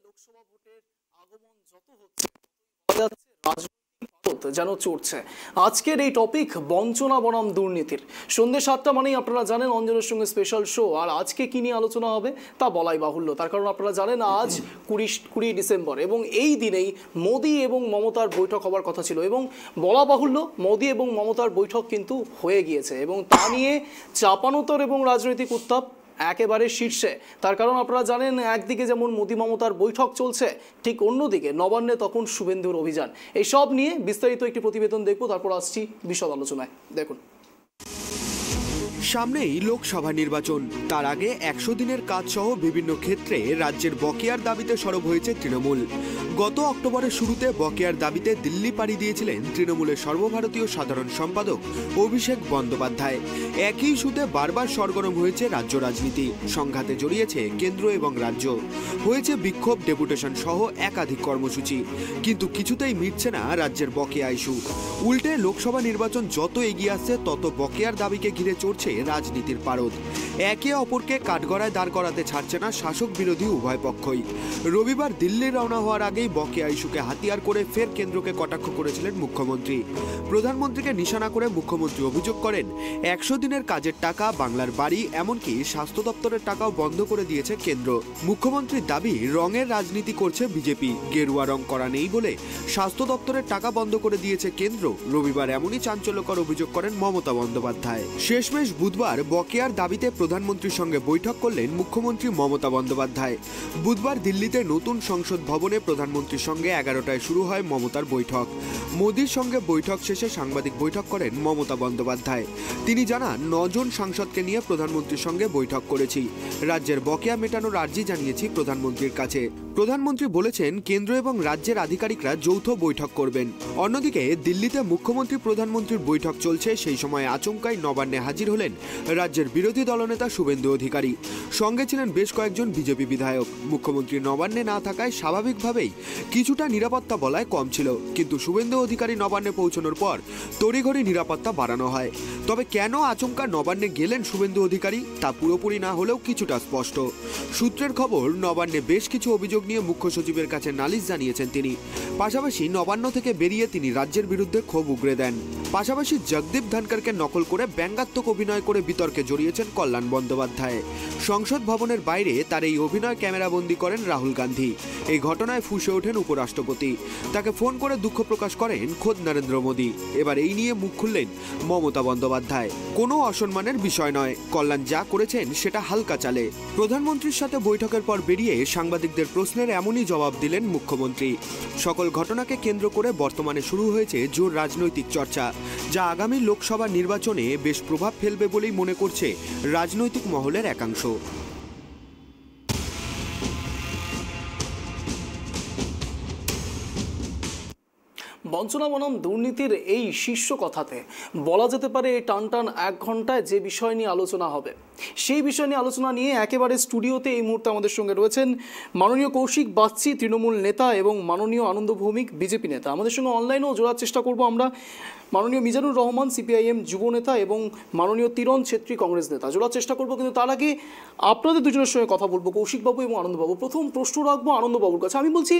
লোকসভা ভোটের আগমন যত হচ্ছে বলা যাচ্ছে রাজনৈতিক পারদ যেন চড়ছে। আজকের এই টপিক বঞ্চনা বনাম দুর্নীতির। সন্ধ্যে 7টা মানেই আপনারা জানেন অঞ্জনের সঙ্গে স্পেশাল শো। আর আজকে কি নিয়ে আলোচনা হবে তা বলাই বাহুল্য, তার কারণ আপনারা জানেন আজ 20 ডিসেম্বর এবং এই দিনেই মোদি এবং মমতার বৈঠক হবার কথা ছিল এবং বলা বাহুল্য মোদি এবং মমতার বৈঠক কিন্তু হয়ে গিয়েছে এবং তা নিয়ে চাপানোতর এবং রাজনৈতিক উত্তাপ একেবারে শীর্ষে। তার কারণ আপনারা জানেন একদিকে যেমন মোদি মমতার বৈঠক চলছে, ঠিক অন্যদিকে নবান্নে তখন শুভেন্দুর অভিযান। এই সব নিয়ে বিস্তারিত একটি প্রতিবেদন দেখব, তারপর আসছি বিশদ আলোচনায়। দেখুন, সামনেই লোকসভা নির্বাচন, তার আগে 100 দিনের কাজ সহ বিভিন্ন ক্ষেত্রে রাজ্যের বকেয়ার দাবিতে সরব হয়েছে তৃণমূল। গত অক্টোবরের শুরুতে বকেয়ার দাবিতে দিল্লি পাড়ি দিয়েছিলেন তৃণমূলের সর্বভারতীয় সাধারণ সম্পাদক অভিষেক বন্দ্যোপাধ্যায়। একই ইস্যুতে বারবার সরগরম হয়েছে রাজ্য রাজনীতি, সংঘাতে জড়িয়েছে কেন্দ্র এবং রাজ্য, হয়েছে বিক্ষোভ, ডেপুটেশন সহ একাধিক কর্মসূচি। কিন্তু কিছুতেই মিটছে না রাজ্যের বকেয়া ইস্যু। উল্টে লোকসভা নির্বাচন যত এগিয়ে আসছে তত বকেয়ার দাবিকে ঘিরে চড়ছে রাজনীতির পারদ। একে অপরকে কাঠগড়ায় দাঁড় করাতে ছাড়ছে না শাসক বিরোধী উভয় পক্ষই। রবিবার দিল্লি রওনা হওয়ার আগেই বকেয়া ইস্যুকে হাতিয়ার করে ফের কেন্দ্রকে কটাক্ষ করেছিলেন মুখ্যমন্ত্রী। প্রধানমন্ত্রীকে নিশানা করে মুখ্যমন্ত্রী অভিযোগ করেন 100 দিনের কাজের টাকা, বাংলার বাড়ি, এমনকি স্বাস্থ্য দপ্তরের টাকাও বন্ধ করে দিয়েছে কেন্দ্র। মুখ্যমন্ত্রীর দাবি রঙের রাজনীতি করছে বিজেপি, গেরুয়া রং করা নেই বলে স্বাস্থ্য দপ্তরের টাকা বন্ধ করে দিয়েছে কেন্দ্র। রবিবার এমনই চাঞ্চল্যকর অভিযোগ করেন মমতা বন্দ্যোপাধ্যায়। শেষমেশ বুধবার বকেয়ার দাবিতে প্রধানমন্ত্রীর সঙ্গে বৈঠক করলেন মুখ্যমন্ত্রী মমতা বন্দ্যোপাধ্যায়। বুধবার দিল্লিতে নতুন সংসদ ভবনে প্রধানমন্ত্রীর সঙ্গে 11টায় শুরু হয় মমতার বৈঠক। মোদির সঙ্গে বৈঠক শেষে সাংবাদিক বৈঠক করেন মমতা বন্দ্যোপাধ্যায়। তিনি জানান, 9 জন সাংসদকে নিয়ে প্রধানমন্ত্রীর সঙ্গে বৈঠক করেছি, রাজ্যের বকেয়া মেটানোর আর্জি জানিয়েছি প্রধানমন্ত্রীর কাছে। প্রধানমন্ত্রী বলেছেন কেন্দ্র এবং রাজ্যের আধিকারিকরা যৌথ বৈঠক করবেন। অন্যদিকে দিল্লিতে মুখ্যমন্ত্রী প্রধানমন্ত্রীর বৈঠক চলছে, সেই সময় আচমকাই নবান্নে হাজির হলেন রাজ্যের বিরোধী দলনেতা শুভেন্দু অধিকারী। সঙ্গে ছিলেন বেশ কয়েকজন বিজেপি বিধায়ক। মুখ্যমন্ত্রী নবান্নে না থাকায় স্বাভাবিকভাবেই কিছুটা নিরাপত্তা বলায় কম ছিল, কিন্তু শুভেন্দু অধিকারী নবান্নে পৌঁছানোর পর তড়িঘড়ি নিরাপত্তা বাড়ানো হয়। তবে কেন আচমকা নবান্নে গেলেন শুভেন্দু অধিকারী তা পুরোপুরি না হলেও কিছুটা স্পষ্ট। সূত্রের খবর, নবান্নে বেশ কিছু অভিযোগ নিয়ে মুখ্য সচিবের কাছে নালিশ জানিয়েছেন তিনি। পাশাপাশি নবান্ন থেকে বেরিয়ে তিনি রাজ্যের বিরুদ্ধে ক্ষোভ উগরে দেন। পাশাপাশি জগদীপ ধনকরকে নকল করে ব্যঙ্গাত্মক অভিনয় করে বিতর্কে জড়িয়েছেন কল্যাণ বন্দ্যোপাধ্যায়। সংসদ ভবনের বাইরে তার এই অভিনয় ক্যামেরাবন্দি করেন রাহুল গান্ধী। এই ঘটনায় ফুঁসে ওঠেন উপরাষ্ট্রপতি। তাকে ফোন করে দুঃখ প্রকাশ করেন খোদ নরেন্দ্র মোদী। এবার এই নিয়ে মুখ খুললেন মমতা বন্দ্যোপাধ্যায়। কোনো অসম্মানের বিষয় নয়, কল্যাণ যা করেছেন সেটা হালকা চালে। প্রধানমন্ত্রীর সাথে বৈঠকের পর বেরিয়ে সাংবাদিকদের প্রশ্নের এমনই জবাব দিলেন মুখ্যমন্ত্রী। সকল ঘটনাকে কেন্দ্র করে বর্তমানে শুরু হয়েছে জোর রাজনৈতিক চর্চা, যা আগামী লোকসভা নির্বাচনে বেশ প্রভাব ফেলবে বলেই মনে করছে রাজনৈতিক মহলের একাংশ। বঞ্চনা বনাম দুর্নীতির এই শীর্ষ কথাতে বলা যেতে পারে টান 1 ঘন্টায় যে বিষয় নিয়ে আলোচনা হবে, সেই বিষয় নিয়ে আলোচনা নিয়ে একেবারে স্টুডিওতে এই মুহূর্তে আমাদের সঙ্গে রয়েছেন মাননীয় কৌশিক বাগচি, তৃণমূল নেতা, এবং মাননীয় আনন্দ ভৌমিক, বিজেপি নেতা। আমাদের সঙ্গে অনলাইনেও জোড়ার চেষ্টা করব আমরা মাননীয় মিজানুর রহমান, সিপিআইএম যুব নেতা, এবং মাননীয় তিরণ ছেত্রী, কংগ্রেস নেতা। জোড়ার চেষ্টা করব, কিন্তু তার আগে আপনাদের দুজনের সঙ্গে কথা বলবো, কৌশিকবাবু এবং আনন্দবাবু। প্রথম প্রশ্ন রাখবো আনন্দবাবুর কাছে। আমি বলছি,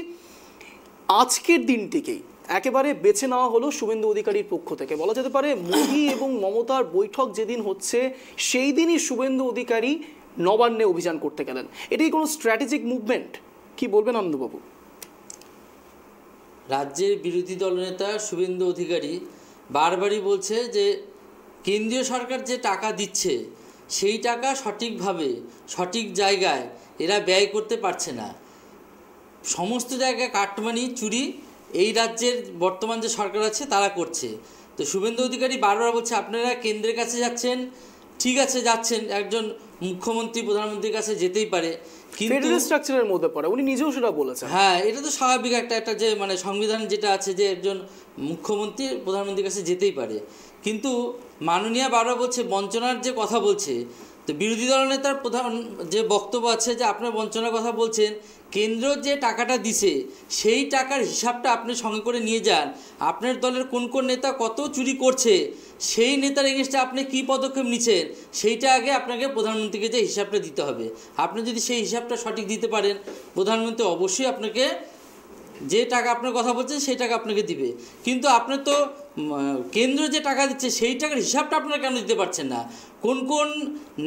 আজকের দিনটিকেই একেবারে বেছে নেওয়া হলো শুভেন্দু অধিকারীর পক্ষ থেকে। বলা যেতে পারে মোদি এবং মমতার বৈঠক যেদিন হচ্ছে সেই দিনই শুভেন্দু অধিকারী নবান্নে অভিযান করতে গেলেন। এটাই কোনো স্ট্র্যাটেজিক মুভমেন্ট? কি বলবেন আনন্দবাবু? রাজ্যের বিরোধী দলনেতা শুভেন্দু অধিকারী বারবারই বলছে যে কেন্দ্রীয় সরকার যে টাকা দিচ্ছে সেই টাকা সঠিকভাবে সঠিক জায়গায় এরা ব্যয় করতে পারছে না। সমস্ত জায়গায় কাটমানি, চুরি এই রাজ্যের বর্তমান যে সরকার আছে তারা করছে। তো শুভেন্দু অধিকারী বারবার বলছে আপনারা কেন্দ্রের কাছে যাচ্ছেন, ঠিক আছে যাচ্ছেন, একজন মুখ্যমন্ত্রী প্রধানমন্ত্রীর কাছে যেতেই পারে, কিন্তু ফেডারেল স্ট্রাকচারের মধ্যে পড়ে, উনি নিজেও সেটা বলেছেন। হ্যাঁ, এটা তো স্বাভাবিক একটা যে মানে সংবিধান যেটা আছে যে একজন মুখ্যমন্ত্রী প্রধানমন্ত্রীর কাছে যেতেই পারে। কিন্তু মাননীয় বারবার বলছে বঞ্চনার যে কথা বলছে, তো বিরোধী দল নেতার প্রধান যে বক্তব্য আছে যে আপনার বঞ্চনার কথা বলছেন, কেন্দ্র যে টাকাটা দিছে সেই টাকার হিসাবটা আপনি সঙ্গে করে নিয়ে যান। আপনার দলের কোন কোন নেতা কত চুরি করছে সেই নেতার এগেনস্টে আপনি কী পদক্ষেপ নিচ্ছেন সেইটা আগে আপনাকে প্রধানমন্ত্রীকে যে হিসাবটা দিতে হবে। আপনি যদি সেই হিসাবটা সঠিক দিতে পারেন, প্রধানমন্ত্রী অবশ্যই আপনাকে যে টাকা আপনার কথা বলছেন সেই টাকা আপনাকে দিবে। কিন্তু আপনি তো কেন্দ্র যে টাকা দিচ্ছে সেই টাকার হিসাবটা আপনারা কেন দিতে পারছেন না? কোন কোন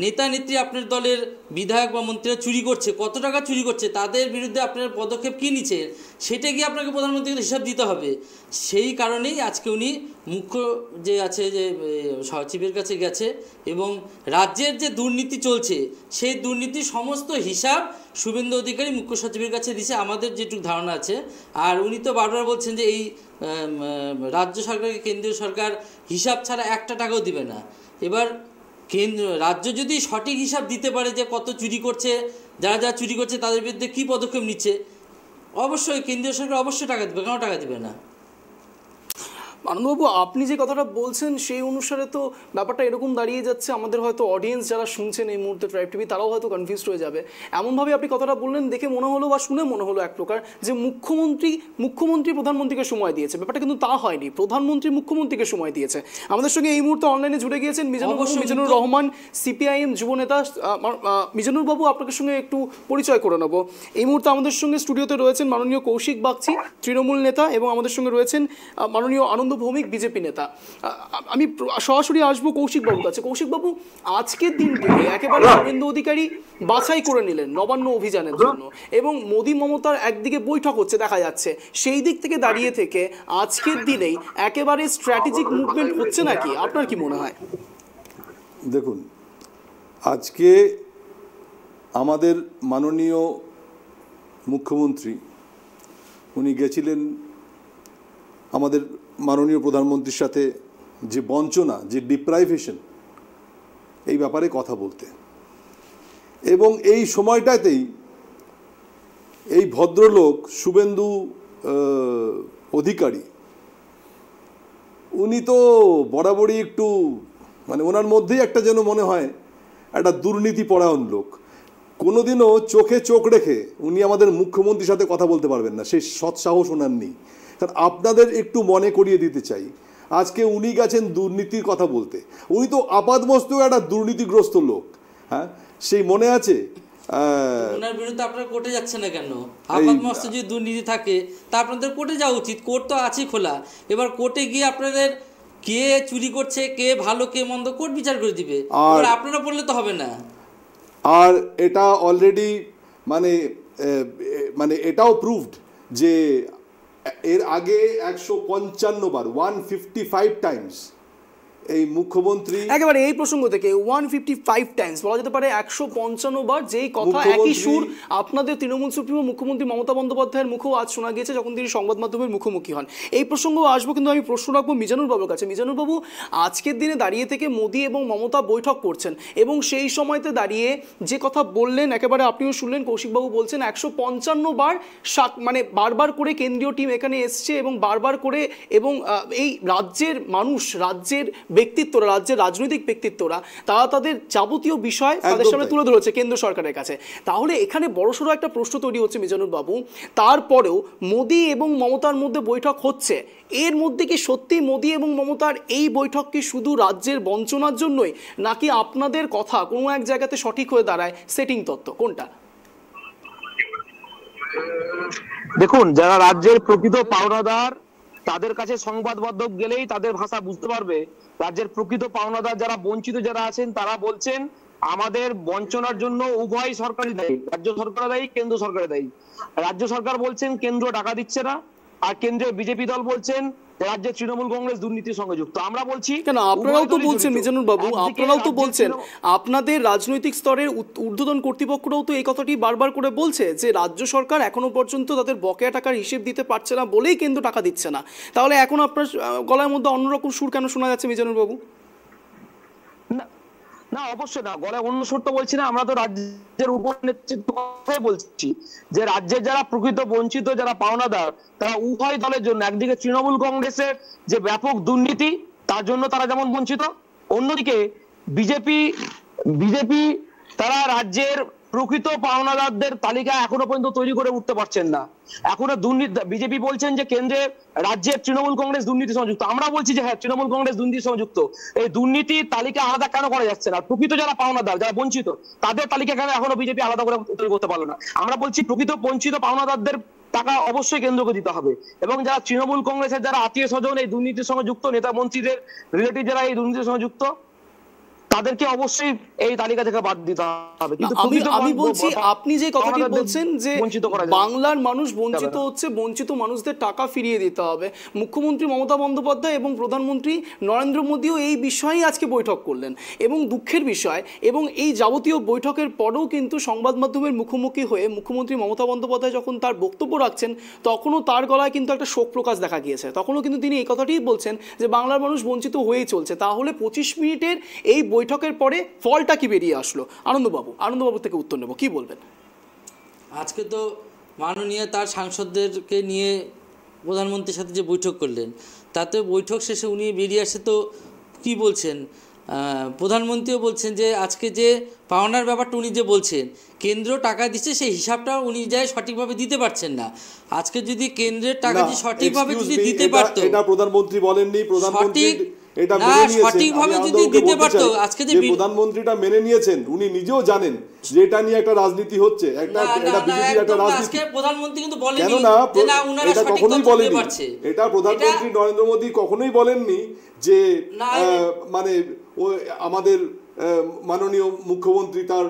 নেতা নেত্রী আপনার দলের বিধায়ক বা মন্ত্রীরা চুরি করছে, কত টাকা চুরি করছে, তাদের বিরুদ্ধে আপনার পদক্ষেপ কী নিচ্ছেন সেটা গিয়ে আপনাকে প্রধানমন্ত্রীকে হিসাব দিতে হবে। সেই কারণেই আজকে উনি মুখ্য যে আছে যে সচিবের কাছে গেছে এবং রাজ্যের যে দুর্নীতি চলছে সেই দুর্নীতির সমস্ত হিসাব শুভেন্দু অধিকারী মুখ্য সচিবের কাছে দিছে, আমাদের যেটুকু ধারণা আছে। আর উনি তো বারবার বলছেন যে এই রাজ্য সরকারকে কেন্দ্রীয় সরকার হিসাব ছাড়া একটা টাকাও দিবে না। এবার রাজ্য যদি সঠিক হিসাব দিতে পারে যে কত চুরি করছে, যারা যারা চুরি করছে তাদের বিরুদ্ধে কী পদক্ষেপ নিচ্ছে, অবশ্যই কেন্দ্রীয় সরকার অবশ্যই টাকা দেবে, কেন টাকা দেবে না? আনন্দবাবু, আপনি যে কথাটা বলছেন সেই অনুসারে তো ব্যাপারটা এরকম দাঁড়িয়ে যাচ্ছে, আমাদের হয়তো অডিয়েন্স যারা শুনছেন এই মুহূর্তে ট্রাইব টিভি তারাও হয়তো কনফিউজড হয়ে যাবে। এমনভাবে আপনি কথাটা বললেন দেখে মনে হলো বা শুনে মনে হলো এক প্রকার যে মুখ্যমন্ত্রী প্রধানমন্ত্রীকে সময় দিয়েছে। ব্যাপারটা কিন্তু তা হয়নি, প্রধানমন্ত্রী মুখ্যমন্ত্রীকে সময় দিয়েছে। আমাদের সঙ্গে এই মুহূর্তে অনলাইনে জুড়ে গিয়েছেন মিজানুর রহমান, সিপিআইএম যুব নেতা। মিজানুর বাবু, আপনার সঙ্গে একটু পরিচয় করে নেব। এই মুহূর্তে আমাদের সঙ্গে স্টুডিওতে রয়েছেন মাননীয় কৌশিক বাগচি, তৃণমূল নেতা, এবং আমাদের সঙ্গে রয়েছেন মাননীয় আনন্দ ভৌমিক, বিজেপি নেতা। আমি সরাসরি আসবো কৌশিক বাবুর কাছে। কৌশিক বাবু, আজকের দিনটিকে একেবারে শুভেন্দু অধিকারী বাছাই করে নিলেন নবান্ন অভিযানের জন্য, এবং মোদি মমতার একদিকে বৈঠক হচ্ছে দেখা যাচ্ছে, সেই দিক থেকে দাঁড়িয়ে থেকে আজকের দিনেই একেবারে স্ট্র্যাটেজিক মুভমেন্ট হচ্ছে নাকি? আপনার কি মনে হয়? দেখুন, আজকে আমাদের মাননীয় মুখ্যমন্ত্রী উনি গেছিলেন আমাদের মাননীয় প্রধানমন্ত্রীর সাথে যে বঞ্চনা, যে ডিপ্রাইভেশন, এই ব্যাপারে কথা বলতে। এবং এই সময়টাতেই এই ভদ্রলোক শুভেন্দু অধিকারী উনি তো বরাবরই একটু মানে ওনার মধ্যেই একটা যেন মনে হয় একটা দুর্নীতি পরায়ণ লোক। কোনোদিনও চোখে চোখ রেখে উনি আমাদের মুখ্যমন্ত্রীর সাথে কথা বলতে পারবেন না, সেই সৎসাহস ওনার নেই। কারণ আপনাদের একটু মনে করিয়ে দিতে চাই, আজকে উনি গেছেন দুর্নীতির কথা বলতে। উনি তো আপাতমস্তক একটা দুর্নীতিগ্রস্ত লোক। হ্যাঁ, সেই মনে আছে? ওনার বিরুদ্ধে আপনারা কোর্টে যাচ্ছে না কেন? আপাতমস্তক যদি দুর্নীতি থাকে তা আপনাদের কোর্টে যাওয়া উচিত। কোর্ট তো আছে খোলা। এবার কোর্টে গিয়ে আপনাদের কে চুরি করছে, কে ভালো কে মন্দ, কোর্ট বিচার করে দিবে। আর আপনারা বললে তো হবে না। আর এটা অলরেডি মানে এটাও প্রুভড যে এর আগে 155 বার 155 টাইমস এই মুখ্যমন্ত্রী একেবারে এই প্রসঙ্গ থেকে 155 টাইমস বলা যেতে পারে 155 বার যেই কথা একই সুর আপনাদের তৃণমূল সুপ্রিমো মুখ্যমন্ত্রী মমতা বন্দ্যোপাধ্যায়ের মুখেও আজ শোনা গিয়েছে যখন তিনি সংবাদ মাধ্যমের মুখোমুখি হন। এই প্রসঙ্গ আসবো, কিন্তু আমি প্রশ্ন রাখবো মিজানুর বাবুর কাছে। মিজানুর বাবু, আজকের দিনে দাঁড়িয়ে থেকে মোদি এবং মমতা বৈঠক করছেন এবং সেই সময়তে দাঁড়িয়ে যে কথা বললেন একেবারে আপনিও শুনলেন, কৌশিকবাবু বলছেন 155 বার মানে বারবার করে কেন্দ্রীয় টিম এখানে এসছে এবং বারবার করে, এবং এই রাজ্যের মানুষ, রাজ্যের ব্যক্তিত্বরা, রাজ্যের রাজনৈতিক ব্যক্তিত্বরা তারা তাদের যাবতীয় বিষয় তাদের সামনে তুলে ধরেছে কেন্দ্র সরকারের কাছে। তাহলে এখানে বড়সড় একটা প্রশ্ন তৈরি হচ্ছে মিজানুর বাবু, তারপরেও মোদি এবং মমতার মধ্যে বৈঠক হচ্ছে, এর মধ্যে কি সত্যি মোদি এবং মমতার এই বৈঠক কি শুধু রাজ্যের বঞ্চনার জন্যই, নাকি আপনাদের কথা কোনো এক জায়গাতে সঠিক হয়ে দাঁড়ায় সেটিং তত্ত্ব, কোনটা? দেখুন, যারা রাজ্যের প্রকৃত পাওনাদার তাদের কাছে সংবাদ মাধ্যম গেলেই তাদের ভাষা বুঝতে পারবে। রাজ্যের প্রকৃত পাওনাদার যারা বঞ্চিত যারা আছেন তারা বলছেন আমাদের বঞ্চনার জন্য উভয় সরকারই দায়ী, রাজ্য সরকার দায়ী, কেন্দ্র সরকার দায়ী। রাজ্য সরকার বলছেন কেন্দ্র টাকা দিচ্ছে না, আর কেন্দ্রীয় বিজেপি দল বলছেন রাজ্যের তৃণমূল কংগ্রেস দুর্নীতির সঙ্গে যুক্ত। আমরা বলছি কেন, আপনারাও তো বলছেন মিজানুর বাবু, আপনারাও তো বলছেন, আপনাদের রাজনৈতিক স্তরের ঊর্ধ্বতন কর্তৃপক্ষরাও তো এই কথাটি বারবার করে বলছে যে রাজ্য সরকার এখনো পর্যন্ত তাদের বকেয়া টাকার হিসেব দিতে পারছে না বলেই কেন্দ্র টাকা দিচ্ছে না। তাহলে এখন আপনার গলার মধ্যে অন্যরকম সুর কেন শোনা যাচ্ছে মিজানুর বাবু? না, অবশ্যই না, গলায় অন্য সুর তো বলছি না। আমরা তো রাজ্যের উপর নেতৃত্ব কথাই বলছি যে রাজ্যের যারা প্রকৃত বঞ্চিত, যারা পাওনাদার, তারা উভয় দলের জন্য, একদিকে তৃণমূল কংগ্রেসের যে ব্যাপক দুর্নীতি তার জন্য তারা যেমন বঞ্চিত, অন্যদিকে বিজেপি বিজেপি তারা রাজ্যের প্রকৃত পাওনাদারদের তালিকা এখনো পর্যন্ত তৈরি করে উঠতে পারছেন না। এখনো দুর্নীতি, বিজেপি বলছেন যে কেন্দ্রে রাজ্যের তৃণমূল কংগ্রেস দুর্নীতি সংযুক্ত, আমরা বলছি যে হ্যাঁ তৃণমূল কংগ্রেস দুর্নীতি সংযুক্ত। এই দুর্নীতির তালিকা আলাদা কেন করা যাচ্ছে না? প্রকৃত যারা পাওনাদার, যারা বঞ্চিত, তাদের তালিকা কেন এখনো বিজেপি আলাদা করে তৈরি করতে পারলো না? আমরা বলছি প্রকৃত বঞ্চিত পাওনাদারদের টাকা অবশ্যই কেন্দ্রকে দিতে হবে, এবং যারা তৃণমূল কংগ্রেসের যারা আত্মীয় স্বজন এই দুর্নীতির সঙ্গে যুক্ত, নেতা মন্ত্রীদের রিলেটিভ যারা এই দুর্নীতির সঙ্গে যুক্ত, তাদেরকে অবশ্যই এই তালিকা থেকে বাদ দিতে হবে। কিন্তু আমি বলছি আপনি যে কথাটি বলছেন যে বঞ্চিত করা যায়, বাংলার মানুষ বঞ্চিত হচ্ছে, বঞ্চিত মানুষদের টাকা ফিরিয়ে দিতে হবে। মুখ্যমন্ত্রী মমতা বন্দ্যোপাধ্যায় এবং প্রধানমন্ত্রী নরেন্দ্র মোদীও এই বিষয়েই আজকে বৈঠক করলেন, এবং দুঃখের বিষয়, এবং এই যাবতীয় বৈঠকের পরেও কিন্তু সংবাদ মাধ্যমের মুখোমুখি হয়ে মুখ্যমন্ত্রী মমতা বন্দ্যোপাধ্যায় যখন তার বক্তব্য রাখছেন, তখনও তার গলায় কিন্তু একটা শোক প্রকাশ দেখা গিয়েছে। তখনও কিন্তু তিনি এই কথাটিই বলছেন যে বাংলার মানুষ বঞ্চিত হয়েই চলছে। তাহলে 25 মিনিটের এই বৈঠকের পরে ফলটা কি বেরিয়ে আসলো? আনন্দবাবু থেকে উত্তর নেব, কি বলবেন? আজকে তো মাননীয় তার সাংসদদেরকে নিয়ে প্রধানমন্ত্রীর সাথে যে বৈঠক করলেন, তাতে বৈঠক শেষে উনি বেরিয়ে আসে তো কি বলছেন, প্রধানমন্ত্রীও বলছেন যে আজকে যে পাওনার ব্যাপারটা উনি যে বলছেন কেন্দ্র টাকা দিচ্ছে সেই হিসাবটা উনি যাই সঠিকভাবে দিতে পারছেন না। আজকে যদি কেন্দ্রের টাকা যদি সঠিকভাবে যদি দিতে পারতো, এটা প্রধানমন্ত্রী বলেননি, প্রধানমন্ত্রী এটা না মেনে নিয়েছেন, সঠিকভাবে যদি দিতে পারতো, আজকে যে প্রধানমন্ত্রীটা মেনে নিয়েছেন, উনি নিজেও জানেন যে এটা নিয়ে একটা রাজনীতি হচ্ছে, একটা বিজেপির একটা রাজনীতি। আজকে প্রধানমন্ত্রী কিন্তু বলেনি কেন না, যে না উনারা এটা সঠিক কখনোই তথ্য দিতে বলেনি, পারছে। এটা প্রধানমন্ত্রী নরেন্দ্র মোদী কখনোই বলেননি যে মানে আমাদের মাননীয় মুখ্যমন্ত্রী তার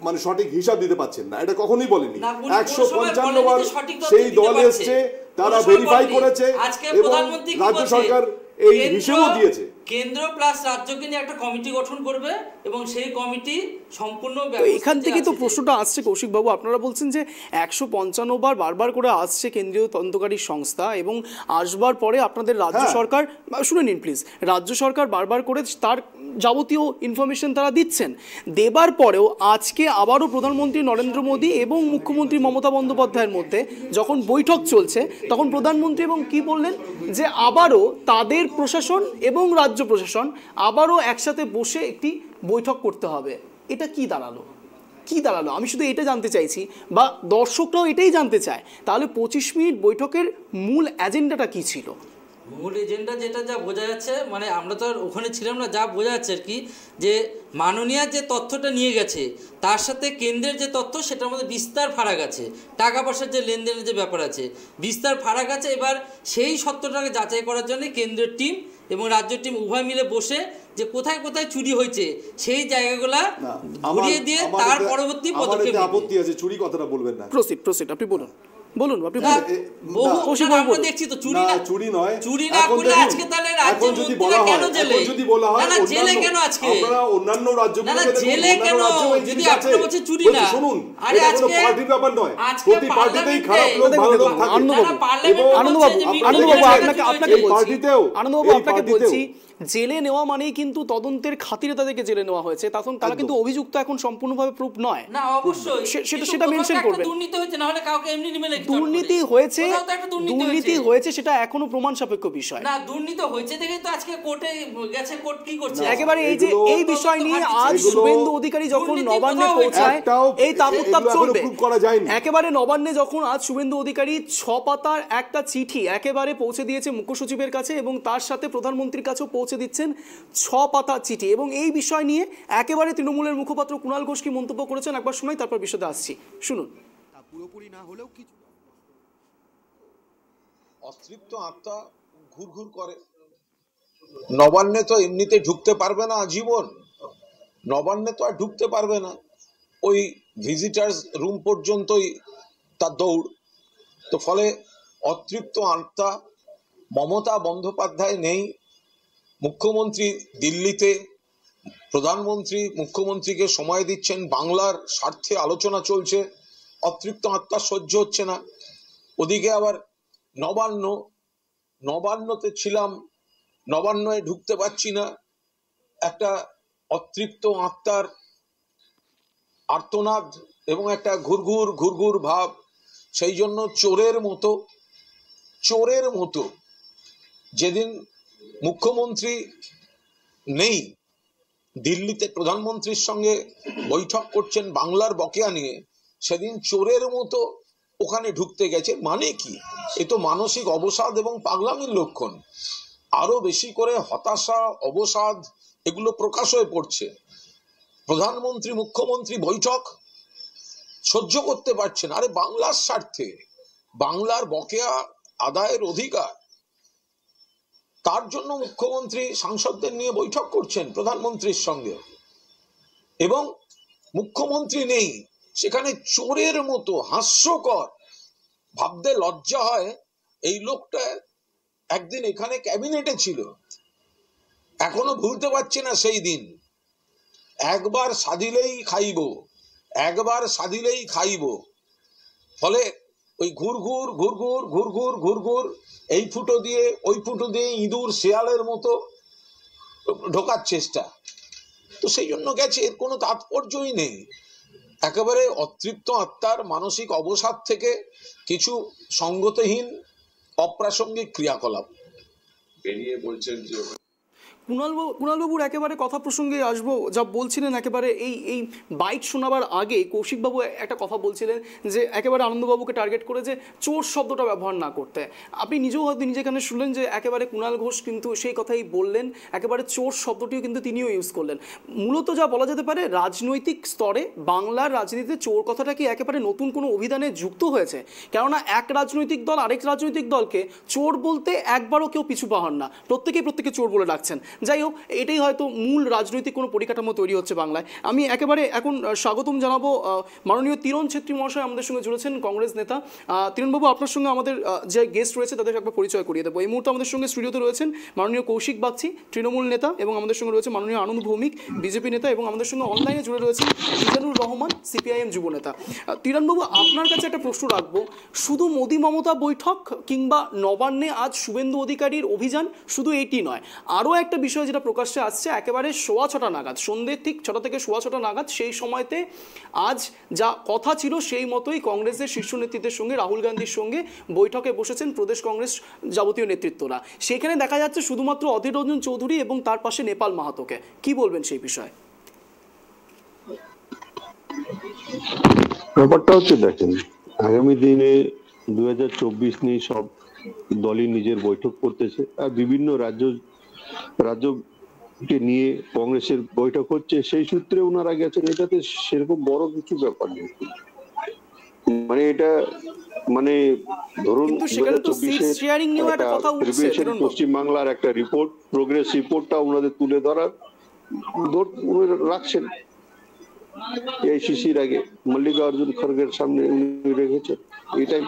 মানে সঠিক হিসাব দিতে পারছেন না, এটা কখনোই বলেনি। 155 বার সেই দল এসছে, তারা ভেরিফাই করেছে, এবং রাজ্য সরকার এই হিসেবও দিয়েছে। কেন্দ্র প্লাস রাজ্যকে নিয়ে একটা কমিটি গঠন করবে, এবং সেই কমিটি সম্পূর্ণ এখান থেকে তো প্রশ্নটা আসছে কৌশিকবাবু, আপনারা বলছেন যে 155 বার বারবার করে আসছে কেন্দ্রীয় তদন্তকারী সংস্থা, এবং আসবার পরে আপনাদের রাজ্য সরকার, শুনে নিন প্লিজ, রাজ্য সরকার বারবার করে তার যাবতীয় ইনফরমেশন তারা দিচ্ছেন। দেবার পরেও আজকে আবারও প্রধানমন্ত্রী নরেন্দ্র মোদী এবং মুখ্যমন্ত্রী মমতা বন্দ্যোপাধ্যায়ের মধ্যে যখন বৈঠক চলছে, তখন প্রধানমন্ত্রী এবং কি বললেন যে আবারও তাদের প্রশাসন এবং রাজ্য প্রশাসন আবারও একসাথে বসে একটি বৈঠক করতে হবে। এটা কি দাঁড়ালো? আমি শুধু এটা জানতে চাইছি, বা দর্শকরাও এটাই জানতে চায়, তাহলে 25 মিনিট বৈঠকের মূল এজেন্ডাটা কি ছিল? মূল এজেন্ডা যেটা যা বোঝা যাচ্ছে, মানে আমরা তো আর ওখানে ছিলাম না, যা বোঝা যাচ্ছে আর কি, যে মাননীয় যে তথ্যটা নিয়ে গেছে তার সাথে কেন্দ্রের যে তথ্য সেটার মধ্যে বিস্তার ফারাক আছে। টাকা পয়সার যে লেনদেনের যে ব্যাপার আছে, বিস্তার ফারাক আছে। এবার সেই সত্যটাকে যাচাই করার জন্য কেন্দ্রের টিম এবং রাজ্যের টিম উভয় মিলে বসে যে কোথায় কোথায় চুরি হয়েছে সেই জায়গাগুলা ঘুরিয়ে দিয়ে তার পরবর্তী পদক্ষেপ। আপত্তি আছে, চুরি কথাটা বলবেন না। প্রসিড আপনি বলুন। দেখছি তো চুরি নয়, চুরি না করলে আজকে তাহলে এখন যদি বলা হয় না জেলে কেন আজকে, আপনারা অন্যান্য রাজ্যগুলোতে জেলে কেন? যদি আপনারা বলছেন চুরি না, শুনুন, আরে আজকে পার্টির ব্যাপার নয়, প্রতি পার্টিতেই খারাপ লোক ভালো লোক থাকে। আনন্দবাবু আপনাকে বলছি, জেলে নেওয়া মানেই কিন্তু তদন্তের খাতিরে তাদেরকে জেলে নেওয়া হয়েছে, তখন তারা কিন্তু অভিযুক্ত এখন সম্পূর্ণভাবে প্রুফ নয়। না অবশ্যই সেটা মেনশন করবেন। দুর্নীতি হয়েছে, না হলে কাউকে এমনি নিমেলে দুর্নীতি হয়েছে সেটা এখনো প্রমাণ সাপেক্ষ বিষয়। না দুর্নীতি হয়েছে দেখেই তো আজকে কোর্টে গেছে, কোর্ট কি করছে একেবারে এই বিষয় নিয়ে আজ শুভেন্দু অধিকারী যখন নবান্নে পৌঁছায়, এই তাপউত্তাপ চলবে একেবারে। নবান্নে যখন আজ শুভেন্দু অধিকারী 6 পাতার একটা চিঠি একেবারে পৌঁছে দিয়েছে মুখ্য সচিবের কাছে, এবং তার সাথে প্রধানমন্ত্রীর কাছেও পৌঁছে দিচ্ছেন 6 পাতার চিঠি, এবং এই বিষয় নিয়ে একেবারে তৃণমূলের মুখপাত্র কুণাল ঘোষ কি মন্তব্য করেছেন একবার শোনাই, তারপর বিষয়তে আসছি, শুনুন। পুরোপুরি না হলেও কিছু অতৃপ্ত আত্মা ঘুরঘুর করে। নবান্নে তো এমনিতে ঢুকতে পারবে না আজীবন, নবান্নে তো আর ঢুকতে পারবে না, ওই ভিজিটার্স রুম পর্যন্তই তার দৌড়। তো ফলে অতৃপ্ত আত্মা মমতা বন্দ্যোপাধ্যায় নেই, মুখ্যমন্ত্রী দিল্লিতে, প্রধানমন্ত্রী মুখ্যমন্ত্রীকে সময় দিচ্ছেন, বাংলার স্বার্থে আলোচনা চলছে, অতৃপ্ত আত্মা সহ্য হচ্ছে না। ওদিকে আবার নবান্নতে ছিলাম, নবান্নয়ে ঢুকতে পারছি না, একটা অতৃপ্ত আত্মার আর্তনাদ এবং একটা ঘুরঘুর ভাব। সেই জন্য চোরের মতো যেদিন মুখ্যমন্ত্রী নেই দিল্লিতে প্রধানমন্ত্রীর সঙ্গে বৈঠক করছেন বাংলার বকেয়া নিয়ে, সেদিন চোরের মতো ওখানে ঢুকতে গেছে, মানে কি? এ তো মানসিক অবসাদ এবং পাগলামির লক্ষণ। আরো বেশি করে হতাশা, অবসাদ এগুলো প্রকাশ হয়ে পড়ছে। প্রধানমন্ত্রী মুখ্যমন্ত্রী বৈঠক সহ্য করতে পারছেন। আরে বাংলার স্বার্থে, বাংলার বকেয়া আদায়ের অধিকার, তার জন্য মুখ্যমন্ত্রী সাংসদদের নিয়ে বৈঠক করছেন প্রধানমন্ত্রীর সঙ্গে, এবং মুখ্যমন্ত্রী নেই সেখানে। চোরের মতো হাস্যকর, ভাবতে লজ্জা হয়। এই লোকটা একদিন এখানে ক্যাবিনেটে ছিল, এখনো ভুলতে পারছি না সেই দিন। একবার সাধিলেই খাইব, একবার সাধিলেই খাইব, ফলে ওই ঘুরঘুর ঘুরঘুর ঘুরঘুর ঘুরঘুর, এই ফুটো দিয়ে ওই ফুটো দিয়ে ইঁদুর শেয়ালের মতো ঢোকার চেষ্টা। তো সেই জন্য গেছে, এর কোনো তাৎপর্যই নেই। একেবারে অতৃপ্ত আত্মার মানসিক অবসাদ থেকে কিছু সঙ্গতহীন অপ্রাসঙ্গিক ক্রিয়াকলাপ বেরিয়ে বলছেন যে কুণালবাবুর একেবারে কথা প্রসঙ্গে আসবো। যা বলছিলেন একেবারে এই বাইট শোনাবার আগে কৌশিকবাবু একটা কথা বলছিলেন যে একেবারে আনন্দবাবুকে টার্গেট করে যে চোর শব্দটা ব্যবহার না করতে। আপনি নিজেও হয়তো নিজেখানে শুনলেন যে একেবারে কুণাল ঘোষ কিন্তু সেই কথাই বললেন, একেবারে চোর শব্দটিও কিন্তু তিনিও ইউজ করলেন। মূলত যা বলা যেতে পারে, রাজনৈতিক স্তরে বাংলার রাজনীতিতে চোর কথাটা কি একেবারে নতুন কোনো অভিধানে যুক্ত হয়েছে? কেননা এক রাজনৈতিক দল আরেক রাজনৈতিক দলকে চোর বলতে একবারও কেউ পিছু পাহান না, প্রত্যেকে চোর বলে ডাকছেন। যাই হোক, এটাই হয়তো মূল রাজনৈতিক কোনো পরিকাঠামো তৈরি হচ্ছে বাংলায়। আমি একেবারে এখন স্বাগতম জানাবো মাননীয় তিরণ ছেত্রী মহাশয় আমাদের সঙ্গে জুড়েছেন, কংগ্রেস নেতা। তিরণবাবু, আপনার সঙ্গে আমাদের যে গেস্ট রয়েছে তাদের একবার পরিচয় করিয়ে দেবো। এই মুহূর্তে আমাদের সঙ্গে স্টুডিওতে রয়েছেন মাননীয় কৌশিক বাগচি, তৃণমূল নেতা, এবং আমাদের সঙ্গে রয়েছে মাননীয় আনন্দ ভৌমিক, বিজেপি নেতা, এবং আমাদের সঙ্গে অনলাইনে জুড়ে রয়েছেন মিজানুর রহমান, সিপিআইএম যুব নেতা। তিরণবাবু, আপনার কাছে একটা প্রশ্ন রাখবো, শুধু মোদি মমতা বৈঠক কিংবা নবান্নে আজ শুভেন্দু অধিকারীর অভিযান শুধু এটি নয়, আরও একটা বিষয় যেটা প্রকাশ্যে আসছে একেবারে 6:15 নাগাদ, সন্ধ্যে ঠিক 6টা থেকে 6:15 নাগাদ, সেই সময়তে আজ যা কথা ছিল সেই মতোই কংগ্রেসের শীর্ষ নেতৃত্বের সঙ্গে রাহুল গান্ধীর সঙ্গে বৈঠকে বসেছেন প্রদেশ কংগ্রেস যাবতীয় নেতৃত্বরা। সেখানে দেখা যাচ্ছে শুধুমাত্র অধীর রঞ্জন চৌধুরী এবং তার পাশে নেপাল মাহাতোকে। কি বলবেন সেই বিষয়ে? ব্যাপারটা হচ্ছে, দেখেন, আগামী দিনে 2024 নিয়ে সব দলই নিজের বৈঠক করতেছে, আর বিভিন্ন রাজ্যকে নিয়ে কংগ্রেসের বৈঠক হচ্ছে, সেই সূত্রে ওনারা গেছেন। এটাতে সেরকম বড় কিছু ব্যাপার নেই। মানে এটা মানে ধরুন পশ্চিম বাংলার একটা রিপোর্ট, প্রোগ্রেস রিপোর্টটা ওনাদের তুলে ধরার রাখছেন এআইসিসির আগে, মল্লিকার্জুন খড়গের সামনে উনি রেখেছেন। এটাই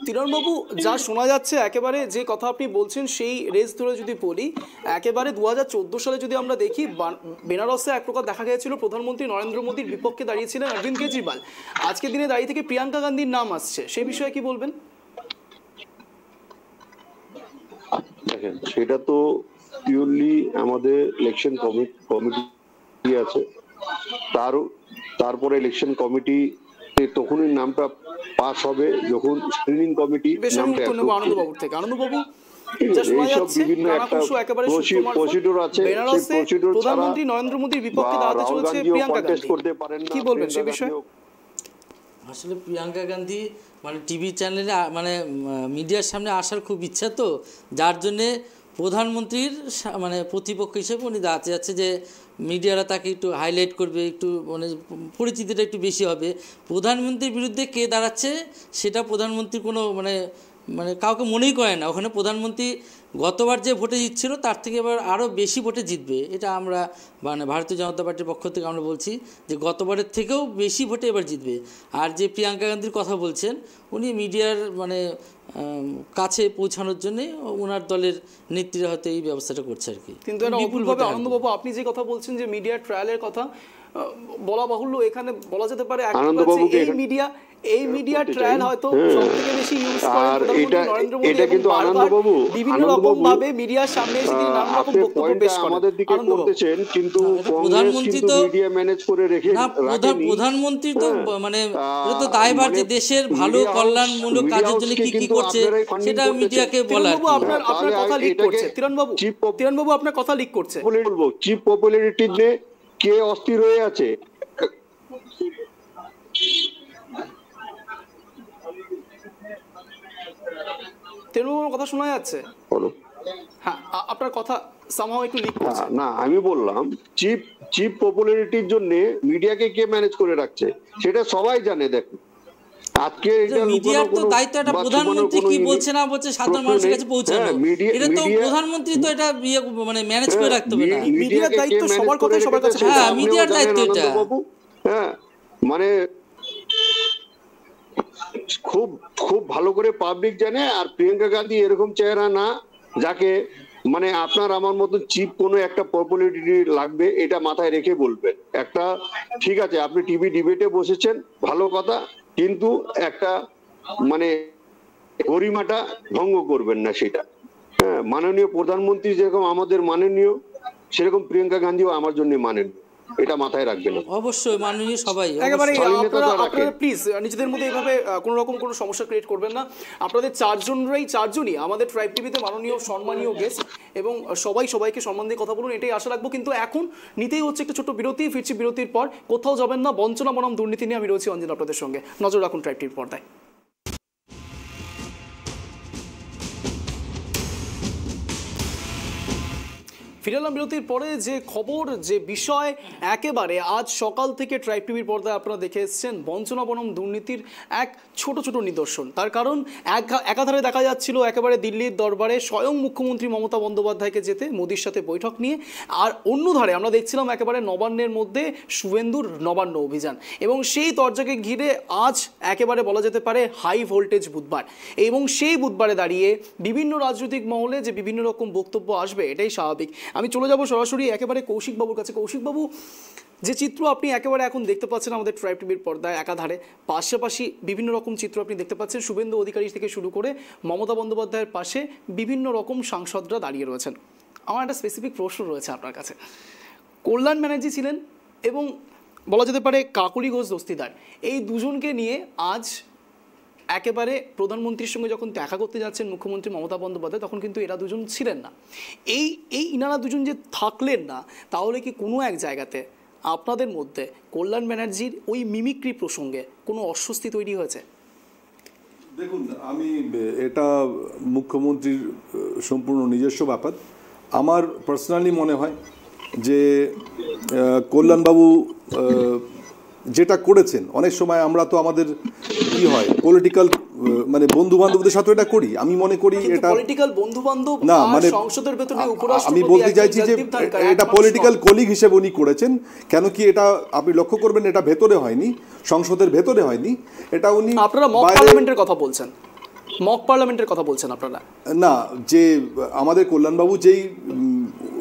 তিরণবাবু, যা শোনা যাচ্ছে, একেবারে যে কথা আপনি বলছেন সেই রেস ধরে যদি বলি, একেবারে 2014 সালে যদি আমরা দেখি, বেনারসে এক প্রকার দেখা গিয়েছিল প্রধানমন্ত্রী নরেন্দ্র মোদীর বিপক্ষে দাঁড়িয়েছিলেন অরবিন্দ কেজরিওয়াল। আজকের দিনে দাঁড়িয়ে থেকে প্রিয়াঙ্কা গান্ধীর নাম আসছে, সেই বিষয়ে কি বলবেন? দেখেন, সেটা তো পিওরলি আমাদের ইলেকশন কমিটি আছে, তারপরে ইলেকশন কমিটি তখনই নামটা পাস হবে যখন স্ক্রিনিং কমিটি নামটা আনন্দবাবু থেকে। আনন্দবাবু, প্রধানমন্ত্রী নরেন্দ্র মোদীর বিপক্ষে দাঁড়াতে চলেছে প্রিয়াঙ্কা গান্ধী, কি বলবেন সে বিষয়ে? আসলে প্রিয়াঙ্কা গান্ধী মানে টিভি চ্যানেলে মানে মিডিয়ার সামনে আসার খুব ইচ্ছা, তো যার জন্যে প্রধানমন্ত্রীর মানে প্রতিপক্ষ হিসেবে উনি দাঁড়াতে যাচ্ছে, যে মিডিয়ারা তাকে একটু হাইলাইট করবে, একটু মানে পরিচিতিটা একটু বেশি হবে। প্রধানমন্ত্রীর বিরুদ্ধে কে দাঁড়াচ্ছে সেটা প্রধানমন্ত্রী কোনো মানে কাউকে মনেই করে না। ওখানে প্রধানমন্ত্রী গতবার যে ভোটে জিতছিল তার থেকে এবার আরও বেশি ভোটে জিতবে, এটা আমরা মানে ভারতীয় জনতা পার্টির পক্ষ থেকে আমরা বলছি যে গতবারের থেকেও বেশি ভোটে এবার জিতবে। আর যে প্রিয়াঙ্কা গান্ধীর কথা বলছেন, উনি মিডিয়ার মানে কাছে পৌঁছানোর জন্য ওনার দলের নেত্রীরা হয়তো এই ব্যবস্থাটা করছে আর কি। কিন্তু বিপুলভাবে আনন্দবাবু, আপনি যে কথা বলছেন যে মিডিয়ার ট্রায়ালের কথা, বলা বাহুল্য, এখানে বলা যেতে পারে এই মিডিয়া করতে ট্রায়াল চাই। হয়তো হ্যাঁ। সবথেকে বেশি ইউজ করেন আর প্রধানমন্ত্রী এটা- নরেন্দ্র মোদী এটা এবং কিন্তু বারবার আনন্দবাবু, বিভিন্ন রকম ভাবে মিডিয়ার সামনে এসে তিনি নানা রকম আপনি বক্তব্য পয়েন্টটা পেশ করেন। আমাদের দিকে আনন্দবাবু, করতেছেন, কিন্তু না, এটা কংগ্রেস প্রধানমন্ত্রী কিন্তু তো- মিডিয়া ম্যানেজ করে রেখে না, রাখেনি। প্রধানমন্ত্রী তো হ্যাঁ। মানে এটা তো দায়ভার যে মানে দেশের ভালো media house- কল্যাণমূলক media কাজের house জন্য কে কি কি কিন্তু করছে আপনারাই funding সেটা করতেছেন। মিডিয়াকে বলার তিরণবাবু কি? আপনার তাহলে কথা লিক এটাকে করছে। তিরণবাবু, chief of- তিরণবাবু আপনার কথা লিক করছে। বলবো চিফ পপুলারিটি নিয়ে কে অস্থির হয়ে আছে। তিরণবাবু আমার কথা শোনা যাচ্ছে? বলো। হ্যাঁ, আপনার কথা সামহাও একটু লিক করছে। না, আমি বললাম চিফ পপুলারিটির জন্য মিডিয়াকে কে ম্যানেজ করে রাখছে সেটা সবাই জানে। দেখো আজকে এটা মিডিয়ার তো লুকানোর দায়িত্ব এটা বা প্রধানমন্ত্রী ছুপানোর কি কোনো বলছে না বলছে সাধারণ প্রশ্ন মানুষের নেই। কাছে পৌঁছানো। হ্যাঁ, এটা তো media- প্রধানমন্ত্রী তো এটা মানে ম্যানেজ করে রাখতে হবে না। মিডিয়াকে মিডিয়ার কে দায়িত্ব manage সবার করে কথাই সবার কাছে রেখেছে হ্যাঁ, সেটা আপনিও মিডিয়ার জানেন, দায়িত্ব এটা। আনন্দবাবু। হ্যাঁ, মানে খুব খুব ভালো করে পাবলিক জানে। আর প্রিয়াঙ্কা গান্ধী এরকম চেহারা না যাকে মানে আপনার আমার মতো চিপ কোনো একটা পপুলারিটি লাগবে এটা মাথায় রেখে বলবেন। একটা ঠিক আছে, আপনি টিভি ডিবেটে বসেছেন, ভালো কথা, কিন্তু একটা মানে গরিমাটা ভঙ্গ করবেন না সেটা। হ্যাঁ, মাননীয় প্রধানমন্ত্রী যেরকম আমাদের মাননীয়, সেরকম প্রিয়াঙ্কা গান্ধীও আমার জন্য মাননীয়, এটা মাথায় রাখবেন। অবশ্যই মাননীয় সবাই একেবারে স্বাধীনতা তো আপনারা রাখেন। প্লিজ নিজেদের মধ্যে এইভাবে কোনো রকম কোনো সমস্যা ক্রিয়েট করবেন না। আপনাদের চারজনই আমাদের ট্রাইব টিভিতে মাননীয় সম্মানীয় গেস্ট, এবং সবাইকে সম্মান দিয়ে কথা বলুন, এটাই আশা রাখবো। কিন্তু এখন নিতেই হচ্ছে একটা ছোট্ট বিরতি। ফিরছি বিরতির পর। কোথাও যাবেন না। বঞ্চনা বনাম দুর্নীতি নিয়ে আমি রয়েছি অঞ্জন আপনাদের সঙ্গে। নজর রাখুন ট্রাইব টিভির পর্দায়। ফিরে এলাম বিরতির পরে। যে খবর, যে বিষয় একেবারে আজ সকাল থেকে ট্রাইব টিভির পর্দায় আপনারা দেখে এসেছেন, বঞ্চনা বনাম দুর্নীতির এক ছোট ছোট নিদর্শন। তার কারণ একাধারে দেখা যাচ্ছিল একেবারে দিল্লির দরবারে স্বয়ং মুখ্যমন্ত্রী মমতা বন্দ্যোপাধ্যায়কে যেতে মোদির সাথে বৈঠক নিয়ে, আর অন্য ধারে আমরা দেখছিলাম একেবারে নবান্নের মধ্যে শুভেন্দুর নবান্ন অভিযান। এবং সেই দরজাকে ঘিরে আজ একেবারে বলা যেতে পারে হাই ভোল্টেজ বুধবার, এবং সেই বুধবারে দাঁড়িয়ে বিভিন্ন রাজনৈতিক মহলে যে বিভিন্ন রকম বক্তব্য আসবে এটাই স্বাভাবিক। আমি চলে যাব সরাসরি একেবারে কৌশিকবাবুর কাছে। কৌশিকবাবু, যে চিত্র আপনি একেবারে এখন দেখতে পাচ্ছেন আমাদের ট্রাইব টিভির পর্দায় একাধারে, পাশাপাশি বিভিন্ন রকম চিত্র আপনি দেখতে পাচ্ছেন। শুভেন্দু অধিকারী থেকে শুরু করে মমতা বন্দ্যোপাধ্যায়ের পাশে বিভিন্ন রকম সাংসদরা দাঁড়িয়ে রয়েছেন। আমার একটা স্পেসিফিক প্রশ্ন রয়েছে আপনার কাছে। কল্যাণ ব্যানার্জি ছিলেন এবং বলা যেতে পারে কাকলি ঘোষ দস্তিদার, এই দুজনকে নিয়ে আজ একেবারে প্রধানমন্ত্রীর সঙ্গে যখন দেখা করতে যাচ্ছেন মুখ্যমন্ত্রী মমতা বন্দ্যোপাধ্যায়, তখন কিন্তু এরা দুজন ছিলেন না। ইনারা দুজন যে থাকলেন না, তাহলে কি কোনো এক জায়গাতে আপনাদের মধ্যে কল্যাণ ব্যানার্জির ওই মিমিক্রি প্রসঙ্গে কোনো অস্বস্তি তৈরি হয়েছে? দেখুন, আমি এটা মুখ্যমন্ত্রীর সম্পূর্ণ নিজস্ব ব্যাপার। আমার পার্সোনালি মনে হয় যে কল্যাণবাবু যেটা করেছেন, অনেক সময় আমরা তো আমাদের কি হয় পলিটিক্যাল মানে বন্ধু বান্ধবদের সাথে এটা করি। আমি মনে করি এটা পলিটিক্যাল বন্ধু বান্ধব না, আর মানে সংসদের ভেতরে আমি উপরাষ্ট্রপতি বলতে একজন চাইছি যে জগদীপ ধনখড়, এটা এক মানুষ পলিটিক্যাল নন। কলিগ হিসেবে উনি করেছেন। কেন কি এটা আপনি লক্ষ্য করবেন, এটা ভেতরে হয়নি, সংসদের ভেতরে হয়নি, এটা উনি আপনারা মক বাইরে- পার্লামেন্টের কথা বলছেন, মক পার্লামেন্টের কথা বলছেন আপনারা। না, যে আমাদের কল্যাণবাবু যেই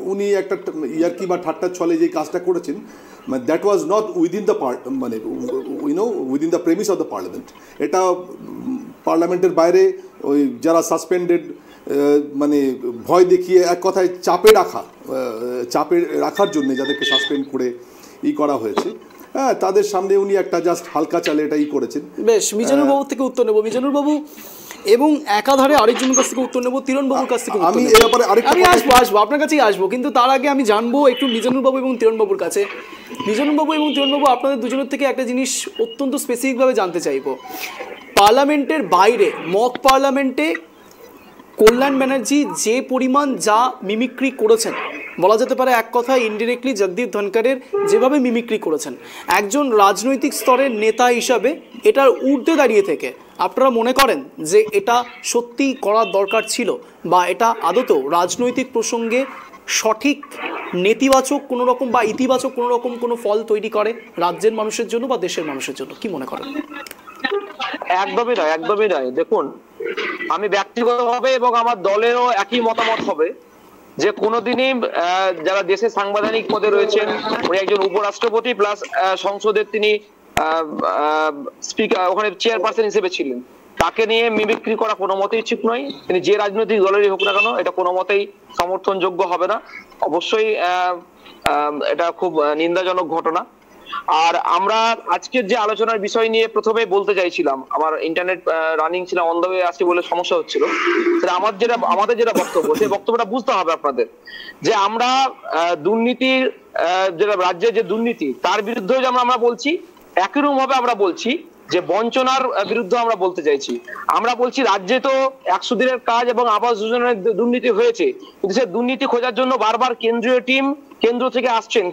উনি একটা ইয়ার্কি বা ঠাট্টার ছলে যেই কাজটা করেছেন, that was not within the মানে within the premise of the parliament. এটা পার্লামেন্টের বাইরে ওই যারা সাসপেন্ডেড মানে ভয় দেখিয়ে এক কথায় চাপে রাখার জন্য যাদেরকে সাসপেন্ড করে করা হয়েছে, হ্যাঁ, তাদের সামনে উনি একটা জাস্ট হালকা চালে এটাই করেছেন। বেশ, মিজানুর বাবু থেকে উত্তর নেব। মিজানুর বাবু, এবং একাধারে আরেকজনের কাছ থেকে উত্তর নেব, তিরণবাবুর কাছ থেকে উত্তর আমি নেব। এই ব্যাপারে আরেকটা আমি কথা- আসবো আপনার কাছেই আসবো, কিন্তু তার আগে আমি জানবো একটু মিজানুর বাবু এবং তিরণবাবুর কাছে। মিজানুর বাবু এবং তিরণবাবু, আপনাদের দুজনের থেকে একটা জিনিস অত্যন্ত স্পেসিফিকভাবে জানতে চাইবো। পার্লামেন্টের বাইরে মক পার্লামেন্টে কল্যাণ ব্যানার্জি যে পরিমাণ যা মিমিক্রি করেছেন, বলা যেতে পারে এক কথায় ইনডিরেক্টলি জগদীপ ধনখড়ের যেভাবে মিমিক্রি করেছেন, একজন রাজনৈতিক স্তরের নেতা হিসাবে এটার ঊর্ধ্বে দাঁড়িয়ে থেকে আপনারা মনে করেন যে এটা সত্যিই করার দরকার ছিল, বা এটা আদতেও রাজনৈতিক প্রসঙ্গে সঠিক নেতিবাচক কোনো রকম বা ইতিবাচক কোনো রকম কোনো ফল তৈরি করে রাজ্যের মানুষের জন্য বা দেশের মানুষের জন্য? কি মনে করেন? একদমই নয়, একদমই নয়। দেখুন, আমি ব্যক্তিগতভাবে এবং আমার দলেরও একই মতামত হবে যে কোনোদিনই যারা দেশের সাংবিধানিক পদে রয়েছেন, উনি একজন উপরাষ্ট্রপতি প্লাস সংসদের তিনি স্পিকার ওখানে চেয়ারপারসন হিসেবে ছিলেন, তাকে নিয়ে মিমিক্রি করা কোনো মতেই ঠিক নয়। তিনি যে রাজনৈতিক দলেরই হোক না কেন, এটা কোনো মতেই সমর্থনযোগ্য হবে না। অবশ্যই এটা খুব নিন্দাজনক ঘটনা। আর আমরা আজকের যে আলোচনার বিষয় নিয়ে প্রথমে বলতে চাইছিলাম, আমার ইন্টারনেট রানিং ছিল, অন দ্য ওয়ে আসছে বলে সমস্যা হচ্ছিল। আমাদের যেটা বক্তব্য, সেই বক্তব্যটা বুঝতে হবে আপনাদের, যে আমরা দুর্নীতির যেটা রাজ্যের যে দুর্নীতি তার বিরুদ্ধেও যে আমরা বলছি, একই রকম ভাবে আমরা বলছি যে বঞ্চনার বিরুদ্ধে আমরা বলতে চাইছি। আমরা বলছি রাজ্যে তো 100 দিনের কাজ এবং আবাস যোজনার দুর্নীতি হয়েছে, কিন্তু সেই দুর্নীতি খোঁজার জন্য বারবার কেন্দ্রীয় টিম কেন্দ্র থেকে আসছেন,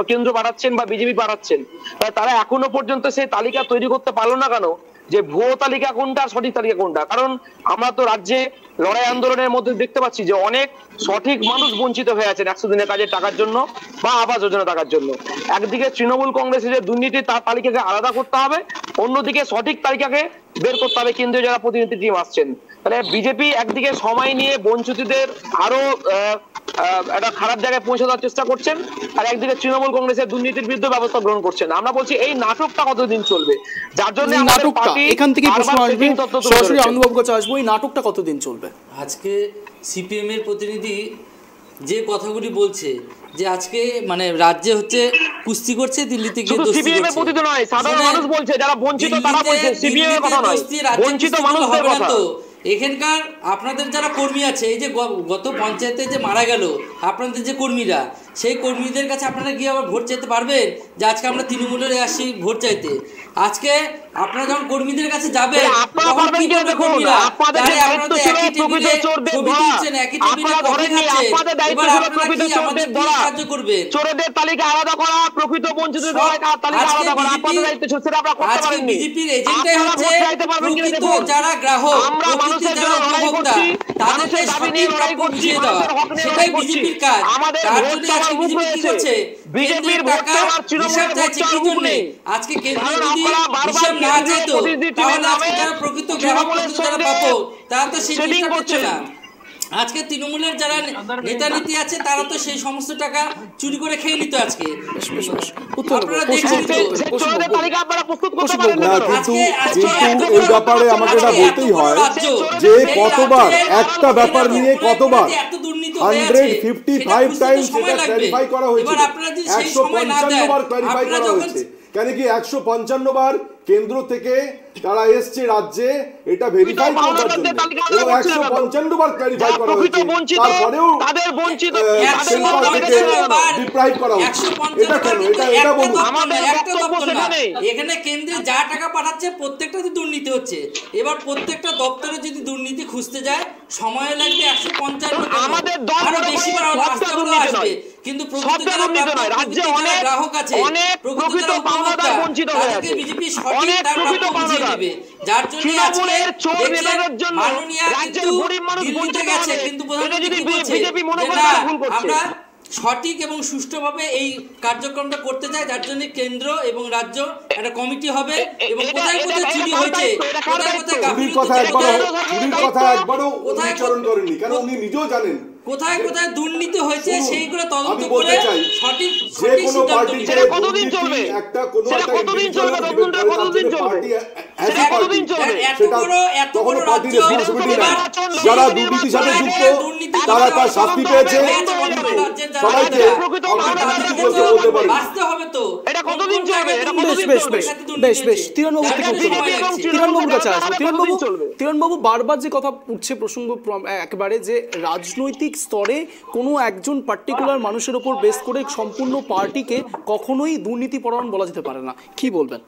কেন্দ্র বাড়াচ্ছেন বা বিজেপি বাড়াচ্ছেন, তারা এখনো পর্যন্ত সেই তালিকা তৈরি করতে পারলো না কেন, যে ভুয়ো তালিকা কোনটা সঠিক তালিকা কোনটা। কারণ আমরা তো রাজ্যে লড়াই আন্দোলনের মধ্যে দেখতে পাচ্ছি যে অনেক সঠিক মানুষ বঞ্চিত হয়ে আছেন 100 দিনের কাজের টাকার জন্য বা আবাস যোজনা টাকার জন্য। একদিকে তৃণমূল কংগ্রেসের যে দুর্নীতি তার তালিকাকে আলাদা করতে হবে, অন্যদিকে সঠিক তালিকাকে বের করতে হবে কেন্দ্রীয় যারা প্রতিনিধি টিম আসছেন। তাহলে বিজেপি একদিকে সময় নিয়ে বঞ্চিতদের আরো একটা খারাপ জায়গায় পৌঁছে দেওয়ার চেষ্টা করছেন, আর একদিকে তৃণমূল কংগ্রেসের দুর্নীতির বিরুদ্ধে ব্যবস্থা গ্রহণ করছেন। আমরা বলছি এই নাটকটা কতদিন চলবে, যার জন্য এখান থেকে প্রশ্ন আসবে, সরাসরি আনন্দবাবুর কাছে আসবো, এই নাটকটা কতদিন চলবে? আজকে সিপিএম এর প্রতিনিধি যে কথাগুলি বলছে, যে আজকে মানে রাজ্যে হচ্ছে কুস্তি করছে, দিল্লিতে গিয়ে দোস্তি সিপিএম এর প্রতিনিধি নয়, সাধারণ মানুষ বলছে, যারা বঞ্চিত তারা বলছে, সিপিএম এর কথা নয়, বঞ্চিত মানুষদের কথা। এখানকার আপনাদের যারা কর্মী আছে, এই যে গত পঞ্চায়েতে যে মারা গেল আপনাদের যে কর্মীরা, সেই কর্মীদের কাছে আপনারা গিয়ে আবার ভোট চাইতে পারবেন যে আজকে আমরা তৃণমূলের আসছি ভোট চাইতে? আজকে আপনারা যখন কর্মীদের কাছে যাবেন তখন কি বলবে কর্মীরা? আপনারা তো একই টেবিলে ছবি তুলছেন, একই টেবিলে কফি খাচ্ছেন, এবার আপনারা কি আমাদের কি সাহায্য করবেন? চোরদের তালিকা আলাদা করা, প্রকৃত বঞ্চিতদের তালিকা আলাদা করা, আপনাদের দায়িত্ব সেটা আপনারা করতে পারেননি। বিজেপির এজেন্ডাই হচ্ছে প্রকৃত যারা গ্রাহক, আমরা মানুষের জন্য লড়াই করছি, মানুষের দাবি নিয়ে লড়াই করছি, মানুষের হক নিয়ে লড়াই করছি। আমাদের ভোট চাওয়ার মুখ রয়েছে, বিজেপির ভোট চাওয়ার তৃণমূলের ভোট চাওয়ার মুখ নেই। আজকে কেন্দ্র যদি হিসাব না চাইতো তাহলে আজকে যারা প্রকৃত গ্রাহক, যারা পাবো, তারা তো সেই জিনিসটা করছে না। আজকে তৃণমূলের যারা নেতা নীতি আছে তারা তো সেই সমস্ত টাকা চুরি করে খেয়ে নিত। আজকে আপনারা দেখছেন তো, কিন্তু এই ব্যাপারে আমাকে এটা বলতেই হয় যে কতবার একটা ব্যাপার নিয়ে কতবার 155 টাইমস সেটা ক্ল্যারিফাই করা হয়েছে, 155 বার ক্ল্যারিফাই করা হয়েছে। কেন কি 155 বার কেন্দ্র থেকে তারা এসছে রাজ্যে এটা ভেরিফাই করার জন্য, এবং 155 বার ক্ল্যারিফাই করা হয়েছে, তারপরেও তাদের বঞ্চিত সেন্ট্রাল থেকে ডিপ্রাইভ করা হচ্ছে। এটা কেন? এটা বলুন। এখানে কেন্দ্রে যা টাকা পাঠাচ্ছে প্রত্যেকটাতে দুর্নীতি হচ্ছে। এবার প্রত্যেকটা দপ্তরে যদি দুর্নীতি খুঁজতে যায় সময় লাগবে 155, আমাদের দল বেশি আসবে, কিন্তু প্রকৃত যারা গ্রাহক আছে, প্রকৃত পাওনাদার বঞ্চিত হয়ে আছে, বিজেপি সঠিক তার প্রাপ্য বুঝিয়ে দেবে। যার জন্য আজকে দেখছেন মাননীয় কিন্তু দিল্লিতে গেছে, কিন্তু প্রধানমন্ত্রী বলছে আমরা সঠিক এবং সুষ্ঠুভাবে এই কার্যক্রমটা করতে চাই, যার জন্য কেন্দ্র এবং রাজ্য একটা কমিটি হবে, এবং কোথায় কোথায় চুরি হয়েছে, কোথায় কোথায় চুরির কথা একবারও উচ্চারণ করেননি, কারণ উনি নিজেও জানেন কোথায় কোথায় দুর্নীতি হয়েছে, সেইগুলো তদন্ত করে সঠিক যে কোনো পার্টির সেটা কতদিন চলবে, একটা কোনো সেটা কতদিন চলবে, কতদিন চলবে, সেটা কতদিন চলবে, এত বড় রাজ্য যারা দুর্নীতির সাথে যুক্ত তারা তার শাস্তি পেয়েছে, সবাইকে বাঁচতে হবে তো। এটা কতদিন চলবে? এটা কতদিন চলবে? বেশ তিরণবাবু বারবার যে কথা উঠছে প্রসঙ্গ একেবারে, যে রাজনৈতিক স্তরে কোনো একজন পার্টিকুলার মানুষের উপর বেস করে সম্পূর্ণ পার্টিকে কখনোই দুর্নীতিপরায়ণ বলা যেতে পারে না, কি বলবেন?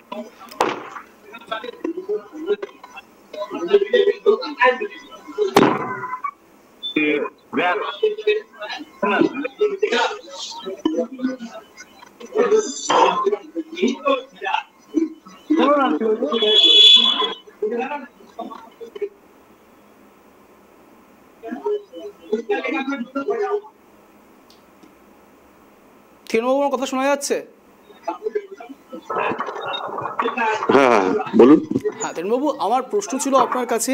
তৃণমূলের কথা শোনা যাচ্ছে? হ্যাঁ বলুন। হ্যাঁ তরুণবাবু, আমার প্রশ্ন ছিল আপনার কাছে,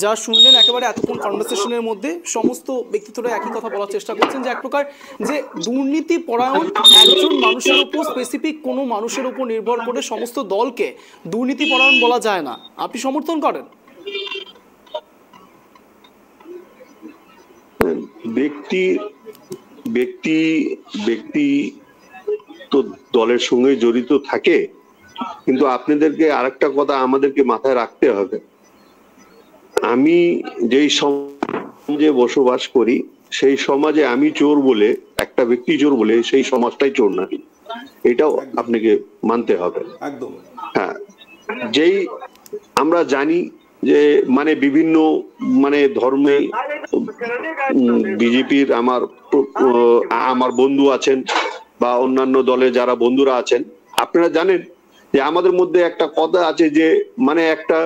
যা শুনলেন একেবারে এতক্ষণ কনভারসেশনের মধ্যে সমস্ত ব্যক্তিত্বরা একই কথা বলার চেষ্টা করছেন, যে এক প্রকার যে দুর্নীতি পরায়ণ একজন মানুষের উপর, স্পেসিফিক কোনো মানুষের উপর নির্ভর করে সমস্ত দলকে দুর্নীতি পরায়ণ বলা যায় না। আপনি সমর্থন করেন? ব্যক্তি ব্যক্তি ব্যক্তি তো দলের সঙ্গে জড়িত থাকে, কিন্তু আপনাদেরকে আরেকটা কথা আমাদেরকে মাথায় রাখতে হবে। আমি যেই সমাজে বসবাস করি সেই সমাজে আমি চোর বলে, একটা ব্যক্তি চোর বলে সেই সমাজটাই চোর না, এটাও আপনাকে মানতে হবে। একদম। হ্যাঁ, যেই আমরা জানি যে মানে বিভিন্ন মানে ধর্মে বিজেপির আমার বন্ধু আছেন বা অন্যান্য দলে যারা বন্ধুরা আছেন, আপনারা জানেন যে আমাদের মধ্যে একটা কথা আছে যে মানে একটা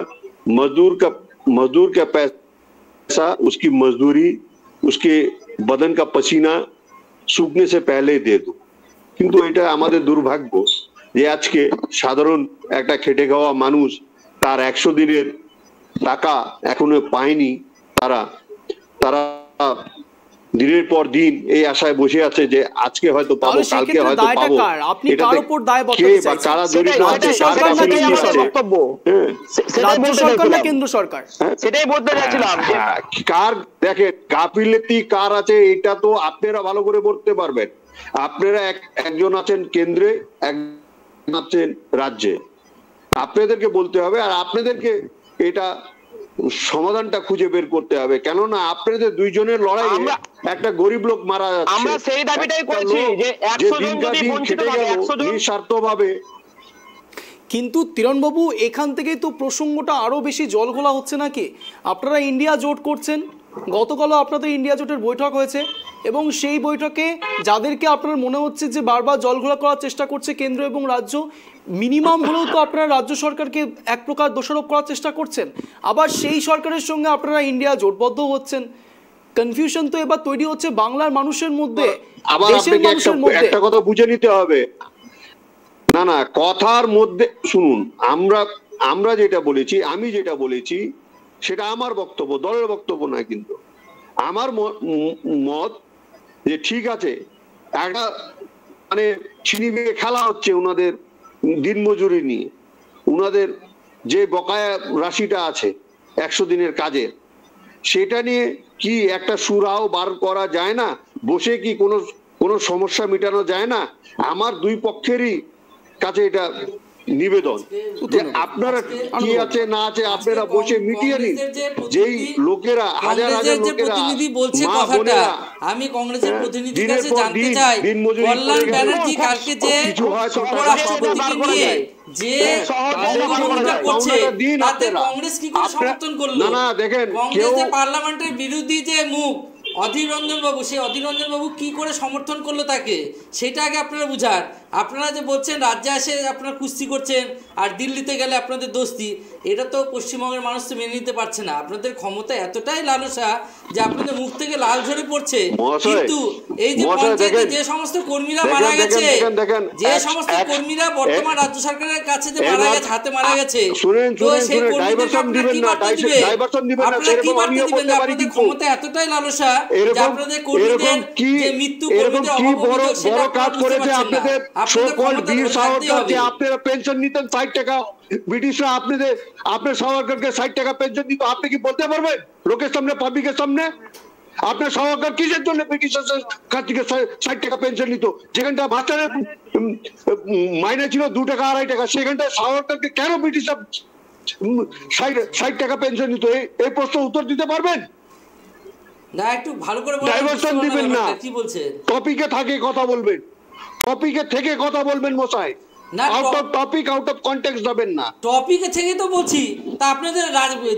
মজদুর কা पैसा उसकी मजदूरी उसके बदन का पसीना सूखने से पहले दे दो। কিন্তু এটা আমাদের দুর্ভাগ্য যে আজকে সাধারণ একটা খেটে খাওয়া মানুষ তার 100 দিনের টাকা এখনো পায়নি, তারা দিনের পর দিন এই আশায় বসে আছে যে আজকে হয়তো পাবো, কালকে হয়তো পাবো। আপনি কার উপর দায় বসাতে চাইছেন? কারা জড়িত আছে, সরকার না কেন্দ্র সরকার? রাজ্য সরকার না কেন্দ্র সরকার? সেটাই বলতে চাইছিলাম। কার দেখেন গাফিলতি কার আছে এটা তো আপনারা ভালো করে বলতে পারবেন। আপনারা একজন আছেন কেন্দ্রে, একজন আছেন রাজ্যে, আপনাদেরকে বলতে হবে আর আপনাদেরকে এটা সমাধানটা খুঁজে বের করতে হবে। কেননা আপনাদের দুইজনের লড়াই একটা গরিব লোক মারা যাচ্ছে। আমরা সেই দাবিটাই করেছি যে 100 জন যদি বঞ্চিত থাকে, 100 জন নিঃস্বার্থভাবে। কিন্তু তিরণবাবু, এখান থেকেই তো প্রসঙ্গটা আরো বেশি জলঘোলা হচ্ছে নাকি? আপনারা ইন্ডিয়া জোট করছেন, গতকালও আপনাদের ইন্ডিয়া জোটের বৈঠক হয়েছে এবং সেই বৈঠকে যাদেরকে আপনার মনে হচ্ছে যে বারবার জলঘোলা করার চেষ্টা করছে কেন্দ্র এবং রাজ্য, মিনিমাম হলেও তো আপনারা রাজ্য সরকারকে এক প্রকার দোষারোপ করার চেষ্টা করছেন। আবার সেই সরকারের সঙ্গে আপনারা ইন্ডিয়া জোটবদ্ধ হচ্ছেন। কনফিউশন তো এবার তৈরি হচ্ছে বাংলার মানুষের মধ্যে, আবার দেশের মানুষের মধ্যে। একটা কথা বুঝে নিতে হবে, না কথার মধ্যে শুনুন, আমরা যেটা বলেছি, আমি যেটা বলেছি সেটা আমার বক্তব্য, দলের বক্তব্য না। কিন্তু আমার মত যে ঠিক আছে, একটা মানে ছিনিমিনি খেলা হচ্ছে ওনাদের দিনমজুরি নিয়ে, ওনাদের যে বকেয়া রাশিটা আছে 100 দিনের কাজের, সেটা নিয়ে কি একটা সুরাহ বার করা যায় না? বসে কি কোনো সমস্যা মেটানো যায় না? আমার দুই পক্ষেরই কাছে এটা নিবেদন যে আপনারা কি আছে না আছে আপনারা বসে মিটিয়ে নিন। যেই লোকেরা হাজার হাজার লোকেরা মা বোনেরা, আমি কংগ্রেসের প্রতিনিধির কাছে জানতে চাই, কল্যাণ ব্যানার্জি কালকে যে উপরাষ্ট্রপতিকে নিয়ে যে অবমাননা করছে তাতে কংগ্রেস কি করে সমর্থন করলো? না দেখেন, কংগ্রেসের পার্লামেন্টের বিরোধী যে মুখ অধীর রঞ্জন বাবু, সেই অধীর রঞ্জন বাবু কি করে সমর্থন করলো তাকে, সেটা আগে আপনারা বুঝান। আপনারা যে বলছেন রাজ্যে এসে আপনারা কুস্তি করছেন আর দিল্লিতে গেলে আপনাদের দোস্তি, এটা তো পশ্চিমবঙ্গের মানুষ তো মেনে নিতে পারছে না। আপনাদের ক্ষমতা এতটাই লালসা যে আপনাদের মুখ থেকে লাল ঝরে পড়ছে। কিন্তু এই যে পঞ্চায়েতে যে সমস্ত কর্মীরা মারা গেছে, যে সমস্ত কর্মীরা বর্তমান রাজ্য সরকারের কাছে যে মারা গেছে, হাতে মারা গেছে, তো সেই কর্মীদেরকে আপনারা কি বার্তা দিবেন? আপনারা কি বার্তা দিবেন যে আপনাদের ক্ষমতা এতটাই লালসা যে আপনাদের কর্মীদের যে মৃত্যু, কর্মীদের অভাব, সেটা কাজ করেছে আপনাদের আপনারা পেনশন নিতেন 60 টাকা, ব্রিটিশরা আপনার সরকারকে 60 টাকা পেনশন দিত। আপনি কি বলতে পারবেন লোকের সামনে, পাবলিকের সামনে? আপনার সরকার কিসের জন্য ব্রিটিশের কাছ থেকে 60 টাকা পেনশন নিত? যেখানটা মাস্টারের মাইনে ছিল 2 টাকা 2.5 টাকা, সেখানটা সরকারকে কেন ব্রিটিশরা 60 টাকা পেনশন নিত? এই প্রশ্ন উত্তর দিতে পারবেন? না, একটু ভালো করে ডাইভারশন দিবেন না, কি বলছেন? টপিকে থাকে কথা বলবেন, টপিকে থেকে কথা বলবেন মশাই। Out of topic, out of context যাবেন না। টপিকে থেকে তো বলছি, তা আপনাদের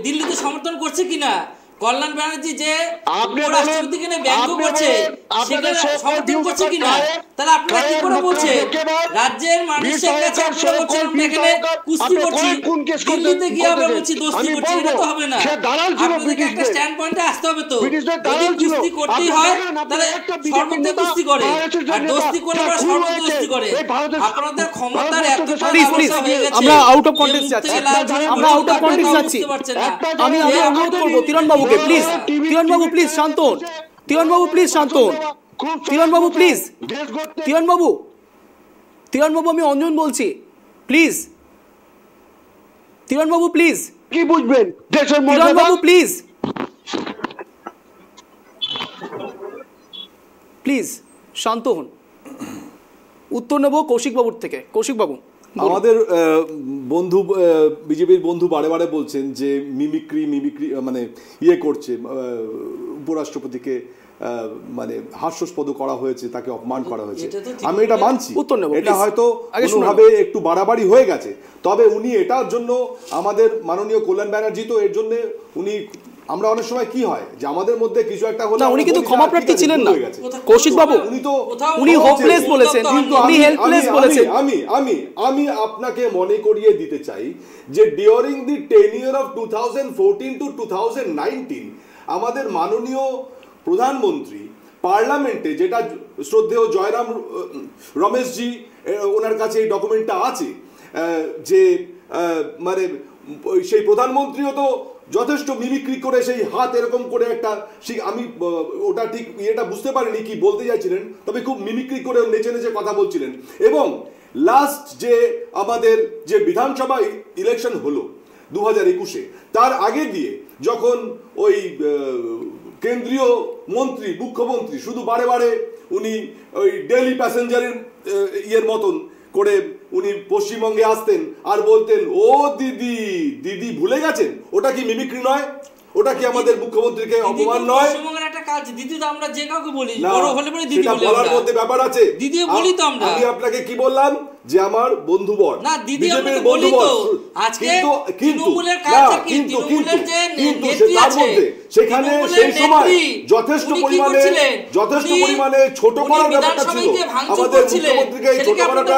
দিল্লিতে সমর্থন করছে কিনা? কল্যাণ ব্যানার্জি যে আপনি উপরাষ্ট্রপতিকে নিয়ে ব্যঙ্গ করছে সেখানে সমর্থন করছে কিনা, তাহলে আপনারা কি করে বলছে রাজ্যের মানুষের কাছে আপনারা বলছেন আমরা এখানে কুস্তি করছি, দিল্লিতে গিয়ে আমরা বলছি দোস্তি করছি, এটা তো হবে না। আপনাদেরকে একটা স্ট্যান্ড পয়েন্টে আসতে হবে। তো যদি কুস্তি করতেই হয় তাহলে সর্বত্র কুস্তি করে, আর দোস্তি করলে আবার সর্বত্র দোস্তি করে। আপনাদের ক্ষমতার এতটা ব্যবস্থা হয়ে গেছে, আমরা আউট অফ কন্টেক্সট যাচ্ছি, আমরা আউট অফ কন্টেক্সট যাচ্ছি। আমি অনুরোধ করবো তিরণবাবুকে, প্লিজ তিরণবাবু প্লিজ শান্ত হন, তিরণবাবু প্লিজ শান্ত হন, তিরণবাবু প্লিজ, তিরণবাবু, তিরণবাবু আমি অঞ্জন বলছি, প্লিজ তিরণবাবু প্লিজ, কি বুঝবেন দেশের মধ্যে? তিরণবাবু প্লিজ, প্লিজ শান্ত হন। উত্তর নেব কৌশিকবাবুর থেকে। কৌশিকবাবু, আমাদের বন্ধু বিজেপির বন্ধু বারে বারে বলছেন যে মিমিক্রি মানে করছে, উপরাষ্ট্রপতিকে মানে হাস্যস্পদ করা হয়েছে, তাকে অপমান করা হয়েছে। আমি এটা মানছি, এটা হয়তো কোনোভাবে একটু বাড়াবাড়ি হয়ে গেছে। তবে উনি এটার জন্য আমাদের মাননীয় কল্যাণ ব্যানার্জি তো এর জন্য উনি, আমরা অনেক সময় কি হয় যে আমাদের মধ্যে কিছু একটা হলে উনি কিন্তু ক্ষমা প্রার্থী ছিলেন না কৌশিক বাবু, উনি হোপলেস বলেছেন, উনি হেল্পলেস বলেছেন। আমি আপনাকে মনে করিয়ে দিতে চাই যে during the tenure of 2014 to 2019 আমাদের মাননীয় প্রধানমন্ত্রী পার্লামেন্টে, যেটা শ্রদ্ধেয় জয়রাম রমেশজি ওনার কাছে এই ডকুমেন্টটা আছে, যে মানে সেই প্রধানমন্ত্রীও তো যথেষ্ট মিমিক্রি করে সেই হাত এরকম করে একটা, আমি ওটা ঠিক ইয়েটা বুঝতে পারিনি কি বলতে চাইছিলেন, তবে খুব মিমিক্রি করে নেচে নেচে কথা বলছিলেন। এবং লাস্ট যে আমাদের যে বিধানসভা ইলেকশন হলো 2021-এ, তার আগে দিয়ে যখন ওই কেন্দ্রীয় মন্ত্রী, মুখ্যমন্ত্রী শুধু বারে বারে উনি ওই ডেইলি প্যাসেঞ্জারের ইয়ের মতন করে উনি পশ্চিমবঙ্গে আসতেন আর বলতেন ও দিদি দিদি ভুলে গেছেন, ওটা কি মিমিক্রি নয়? ওটা কি আমাদের মুখ্যমন্ত্রীকে অপমান নয়? পশ্চিমবঙ্গের একটা কাজ, দিদি তো আমরা যে কাউকে বলি, বড় হলে পরে দিদি বলি, বলার মধ্যে ব্যাপার আছে। দিদি বলি তো আমরা। আমি আপনাকে কি বললাম যে আমার বন্ধুবর, না দিদি আমরা তো বলি তো। আজকে তৃণমূলের কালচার কি, তৃণমূলের যে নেত্রী আছে সেখানে সেই সময় যথেষ্ট পরিমাণে ছোট করার ব্যাপারটা ছিল। আমাদের মুখ্যমন্ত্রীকে এই ছোট করাটা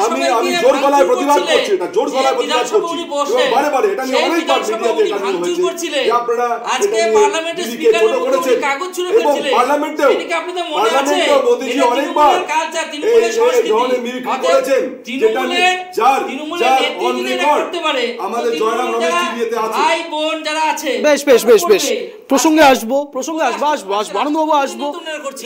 আমি জোর গলায় প্রতিবাদ করছি, এটা জোর গলায় প্রতিবাদ করছি। বারে বারে এটা নিয়ে অনেকবার মিডিয়াতে এটা নিয়ে হয়েছে যে আপনারা আজকে পার্লামেন্টের স্পিকার উনি কাগজ ছুঁড়ে ফেলছিলেন, এদিকে আপনাদের মনে আছে মোদিজি অনেকবার কালচার তৃণমূলের সংস্কৃতি করেছেন, যেটা যার অন রেকর্ড আমাদের জয়রাম রমেশজি বিয়েতে আছে। ভাই বোন যারা আছে, বেশ বেশ বেশ বেশ প্রসঙ্গে আসবো আনন্দবাবু আসবো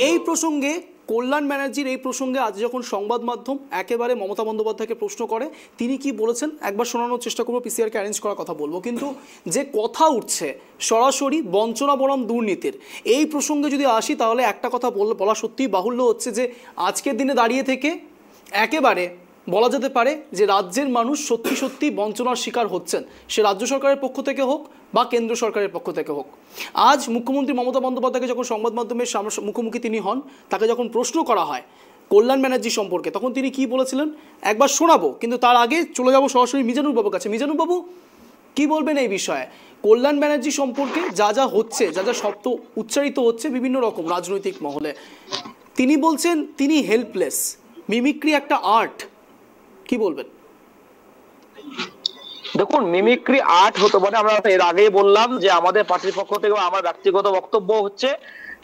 এই প্রসঙ্গে। কল্যাণ ব্যানার্জির এই প্রসঙ্গে আজ যখন সংবাদ মাধ্যম একেবারে মমতা বন্দ্যোপাধ্যায়কে প্রশ্ন করে, তিনি কি বলেছেন একবার শোনানোর চেষ্টা করবো, পিসিআরকে অ্যারেঞ্জ করার কথা বলবো। কিন্তু যে কথা উঠছে সরাসরি বঞ্চনা বনাম দুর্নীতির, এই প্রসঙ্গে যদি আসি তাহলে একটা কথা বলা সত্যিই বাহুল্য হচ্ছে যে আজকের দিনে দাঁড়িয়ে থেকে একেবারে বলা যেতে পারে যে রাজ্যের মানুষ সত্যি সত্যি বঞ্চনার শিকার হচ্ছেন, সে রাজ্য সরকারের পক্ষ থেকে হোক বা কেন্দ্র সরকারের পক্ষ থেকে হোক। আজ মুখ্যমন্ত্রী মমতা বন্দ্যোপাধ্যায়কে যখন সংবাদ মাধ্যমের মুখোমুখি তিনি হন, তাকে যখন প্রশ্ন করা হয় কল্যাণ ব্যানার্জি সম্পর্কে, তখন তিনি কি বলেছিলেন একবার শোনাবো, কিন্তু তার আগে চলে যাব সরাসরি মিজানুর বাবুর কাছে। মিজানুর বাবু কি বলবেন এই বিষয়ে? কল্যাণ ব্যানার্জি সম্পর্কে যা যা হচ্ছে, যা যা শব্দ উচ্চারিত হচ্ছে বিভিন্ন রকম রাজনৈতিক মহলে, তিনি বলছেন তিনি হেল্পলেস, মিমিক্রি একটা আর্ট, কি বলবেন? দেখুন, মিমিক্রি আর্ট হতে পারে, আমরা এর আগেই বললাম যে আমাদের পার্টির পক্ষ থেকে আমার ব্যক্তিগত বক্তব্য হচ্ছে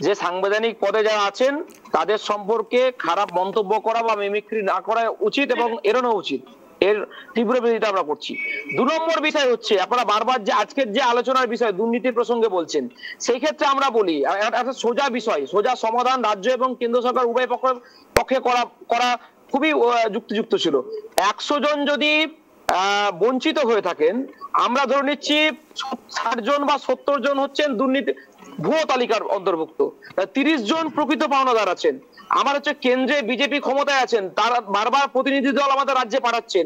যে সাংবিধানিক পদে যারা আছেন তাদের সম্পর্কে খারাপ মন্তব্য করা বা মিমিক্রি না করা উচিত এবং এড়ানো উচিত, এর তীব্র বিরোধিতা আমরা করছি। 2 নম্বর বিষয় হচ্ছে আপনারা বারবার যে আজকের যে আলোচনার বিষয় দুর্নীতির প্রসঙ্গে বলছেন, সেই ক্ষেত্রে আমরা বলি একটা সোজা বিষয়, সোজা সমাধান রাজ্য এবং কেন্দ্র সরকার উভয় পক্ষে করা খুবই যুক্তিযুক্ত ছিল। 100 জন যদি বঞ্চিত হয়ে থাকেন, আমরা ধরে নিচ্ছি 60 জন বা 70 জন হচ্ছেন দুর্নীতি ভুয়ো তালিকার অন্তর্ভুক্ত, 30 জন প্রকৃত পাওনাদার আছেন। আমার হচ্ছে কেন্দ্রে বিজেপি ক্ষমতায় আছেন, তারা বারবার প্রতিনিধি দল আমাদের রাজ্যে পাঠাচ্ছেন,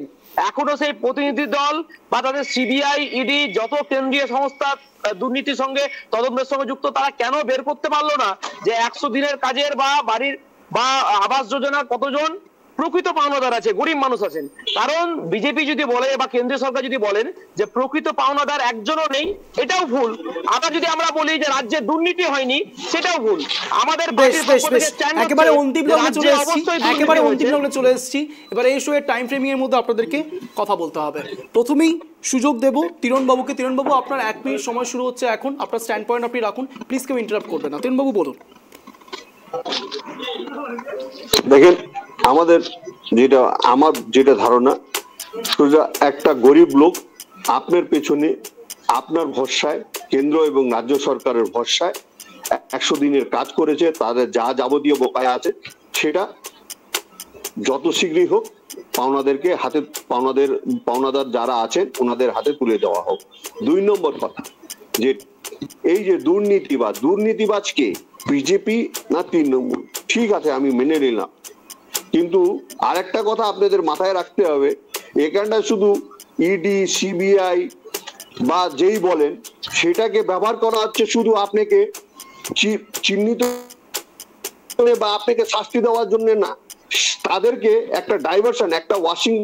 এখনো সেই প্রতিনিধি দল বা তাদের সিবিআই, ইডি যত কেন্দ্রীয় সংস্থা দুর্নীতির সঙ্গে তদন্তের সঙ্গে যুক্ত, তারা কেন বের করতে পারলো না যে 100 দিনের কাজের বা বাড়ির বা আবাস যোজনার কতজন প্রকৃত পাওনাদার আছে, গরিব মানুষ আছেন। কারণ বিজেপি যদি বলে বা কেন্দ্রীয় সরকার যদি বলেন যে প্রকৃত পাওনাদার একজনও নেই, এটাও ভুল। আবার যদি আমরা বলি যে রাজ্যে দুর্নীতি হয়নি, সেটাও ভুল। আমাদের একেবারে অন্তিম লগ্নে চলে এসেছি, একেবারে অন্তিম লগ্নে চলে এসেছি। এবার এই শোয়ের টাইম ফ্রেমিং এর মধ্যে আপনাদেরকে কথা বলতে হবে। প্রথমেই সুযোগ দেব তিরণবাবুকে। তিরণবাবু, আপনার 1 মিনিট সময় শুরু হচ্ছে এখন। আপনার স্ট্যান্ড পয়েন্ট আপনি রাখুন, প্লিজ কেউ ইন্টারাপ্ট করবেন না। তিরণবাবু বলুন। দেখেন, আমার যেটা ধারণা, একটা গরিব লোক আপনার পেছনে, আপনার ভরসায়, কেন্দ্র এবং রাজ্য সরকারের ভরসায় 100 দিনের কাজ করেছে। তাদের যা যাবতীয় বকেয়া আছে সেটা যত শীঘ্রই হোক পাওনাদারকে হাতে, পাওনাদার যারা আছেন ওনাদের হাতে তুলে দেওয়া হোক। 2 নম্বর কথা, যে এই যে দুর্নীতিবাজ কে, বিজেপি না তৃণমূল, ঠিক আছে আমি মেনে নিলাম, কিন্তু আরেকটা কথা আপনাদের মাথায় রাখতে হবে, এখানটা শুধু ইডি, সিবিআই বা যেই বলেন সেটাকে ব্যবহার করা হচ্ছে শুধু আপনাকে চিহ্নিত বা আপনাকে শাস্তি দেওয়ার জন্য না, তাদেরকে একটা ডাইভার্সন, একটা ওয়াশিং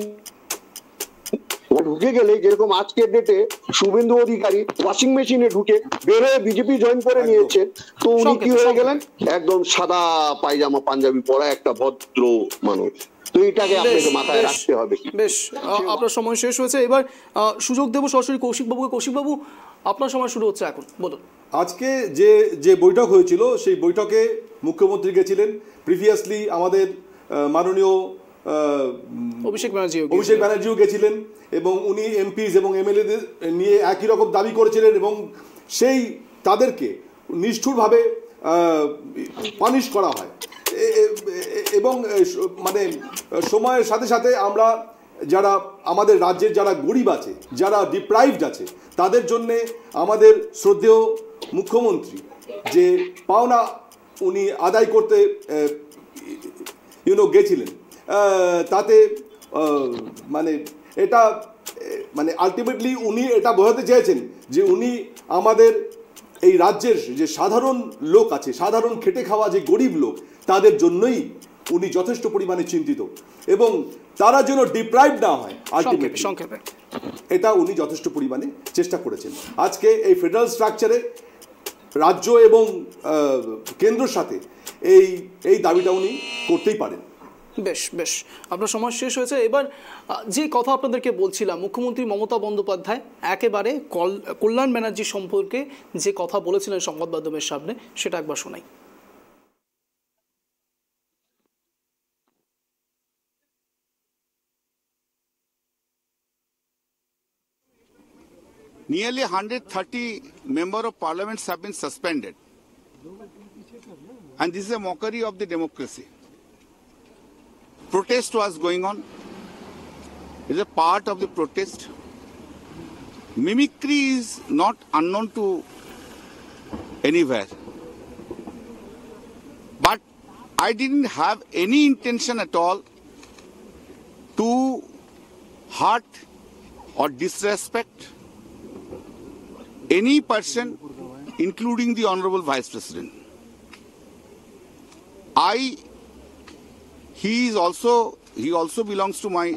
ঢুকে গেলে, যেরকম আজকের ডেটে শুভেন্দু অধিকারী ওয়াশিং মেশিনে ঢুকে বের হয়ে বিজেপি জয়েন করে নিয়েছেন, তো উনি কি হয়ে গেলেন, একদম সাদা পায়জামা পাঞ্জাবি পরা একটা ভদ্র মানুষ। তো এটাকে আপনাকে মাথায় রাখতে হবে। বেশ, আপনার সময় শেষ হয়েছে। এবার সুযোগ দেব সরাসরি কৌশিকবাবুকে। কৌশিকবাবু, আপনার সময় শুরু হচ্ছে এখন, বলুন। আজকে যে বৈঠক হয়েছিল সেই বৈঠকে মুখ্যমন্ত্রী গেছিলেন, প্রিভিয়াসলি আমাদের মাননীয় অভিষেক ব্যানার্জিও গেছিলেন, এবং উনি এমপিস এবং এমএলএদের নিয়ে একই রকম দাবি করেছিলেন, এবং তাদেরকে নিষ্ঠুরভাবে পানিশ করা হয়। এবং মানে সময়ের সাথে সাথে আমরা আমাদের রাজ্যের যারা গরিব আছে, যারা ডিপ্রাইভড আছে, তাদের জন্যে আমাদের শ্রদ্ধেয় মুখ্যমন্ত্রী যে পাওনা উনি আদায় করতে গেছিলেন, তাতে মানে এটা মানে আলটিমেটলি উনি এটা বোঝাতে চেয়েছেন যে উনি আমাদের এই রাজ্যের যে সাধারণ লোক আছে, সাধারণ খেটে খাওয়া যে গরিব লোক, তাদের জন্যই উনি যথেষ্ট পরিমাণে চিন্তিত, এবং তারা যেন ডিপ্রাইভ না হয় আলটিমেটলি, এটা উনি যথেষ্ট পরিমাণে চেষ্টা করেছেন। আজকে এই ফেডারেল স্ট্রাকচারে রাজ্য এবং কেন্দ্রের সাথে এই দাবিটা উনি করতেই পারেন। বেশ বেশ, আপনার সময় শেষ হয়েছে। এবার যে কথা আপনাদেরকে বলছিলাম, মুখ্যমন্ত্রী মমতা বন্দ্যোপাধ্যায় একেবারে কল্যাণ ব্যানার্জি সম্পর্কে যে কথা বলেছিলেন সংবাদ মাধ্যমের সামনে, সেটা একবার শোনাই। Nearly 130 members of parliament have been suspended. And this is a mockery of the democracy. Protest was going on. It is a part of the protest. Mimicry is not unknown to anywhere. But I didn't have any intention at all to hurt or disrespect any person, including the Honorable Vice President. He also belongs to my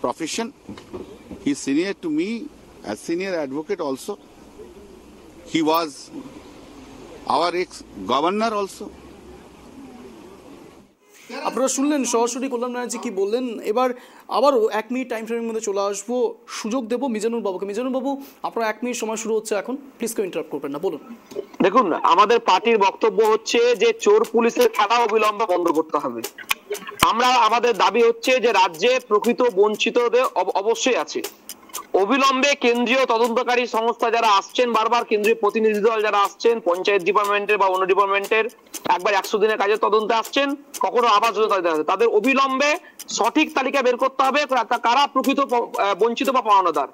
profession. He is senior to me, as senior advocate also. He was our ex-governor also. আপনারা শুনলেন সরাসরি কল্যাণ ব্যানার্জি কি বললেন। এবার আবারও 1 minute time ফ্রেমের মধ্যে চলে আসবো, সুযোগ দেব মিজানুর বাবুকে। মিজানুর বাবু, আপনার 1 মিনিট সময় শুরু হচ্ছে এখন, প্লিজ কেউ ইন্টারাপ্ট করবেন না, বলুন। দেখুন, আমাদের পার্টির বক্তব্য হচ্ছে যে চোর পুলিশের খেলা অবিলম্বে বন্ধ করতে হবে। আমাদের দাবি হচ্ছে যে রাজ্যে প্রকৃত বঞ্চিতদের অবশ্যই আছে। অবিলম্বে কেন্দ্রীয় তদন্তকারী সংস্থা যারা আসছেন, বারবার কেন্দ্রীয় প্রতিনিধি দল যারা আসছেন, পঞ্চায়েত ডিপার্টমেন্টের বা অন্য ডিপার্টমেন্টের, একবার 100 দিনের কাজের তদন্তে আসছেন, কখনো আবাস যোজনা, তাদের অবিলম্বে সঠিক তালিকা বের করতে হবে কারা প্রকৃত বঞ্চিত বা পাওনাদার।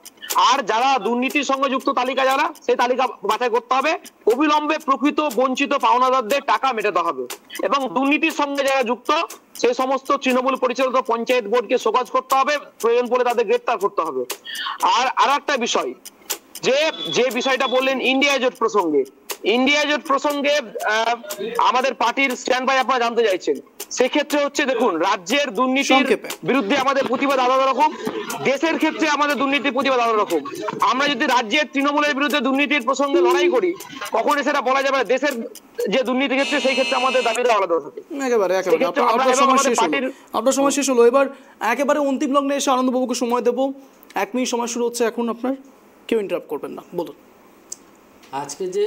আর যারা দুর্নীতির সঙ্গে যুক্ত তালিকা, যারা সেই তালিকা বাছাই করতে হবে। অবিলম্বে প্রকৃত বঞ্চিত পাওনাদারদের টাকা মেটাতে হবে, এবং দুর্নীতির সঙ্গে যারা যুক্ত সেই সমস্ত তৃণমূল পরিচালিত পঞ্চায়েত বোর্ডকে শোকজ করতে হবে, প্রয়োজন পড়লে তাদের গ্রেফতার করতে হবে। আর একটা বিষয়, যে বিষয়টা বললেন ইন্ডিয়া জোট প্রসঙ্গে, ইন্ডিয়া জোট প্রসঙ্গে আমাদের পার্টির স্ট্যান্ড বাই আপনারা জানতে চাইছেন। সেক্ষেত্রে হচ্ছে দেখুন, রাজ্যের দুর্নীতির সংক্ষেপে। বিরুদ্ধে আমাদের প্রতিবাদ আলাদা রকম, দেশের ক্ষেত্রে আমাদের দুর্নীতির প্রতিবাদ আলাদা রকম। আমরা যদি রাজ্যের তৃণমূলের বিরুদ্ধে দুর্নীতির প্রসঙ্গে লড়াই করি, কখনই সেটা বলা যাবে না। দেশের যে দুর্নীতির ক্ষেত্রে সেই ক্ষেত্রে আমাদের দাবিটা আলাদা থাকে। একেবারে আপনার সময় শেষ হলো, আপনার সময় শেষ হলো। এবার একেবারে অন্তিম লগ্নে এসে আনন্দবাবুকে সময় দেবো। 1 মিনিট সময় শুরু হচ্ছে এখন আপনার, কেউ ইন্টারাপ্ট করবেন না, বলুন। আজকে যে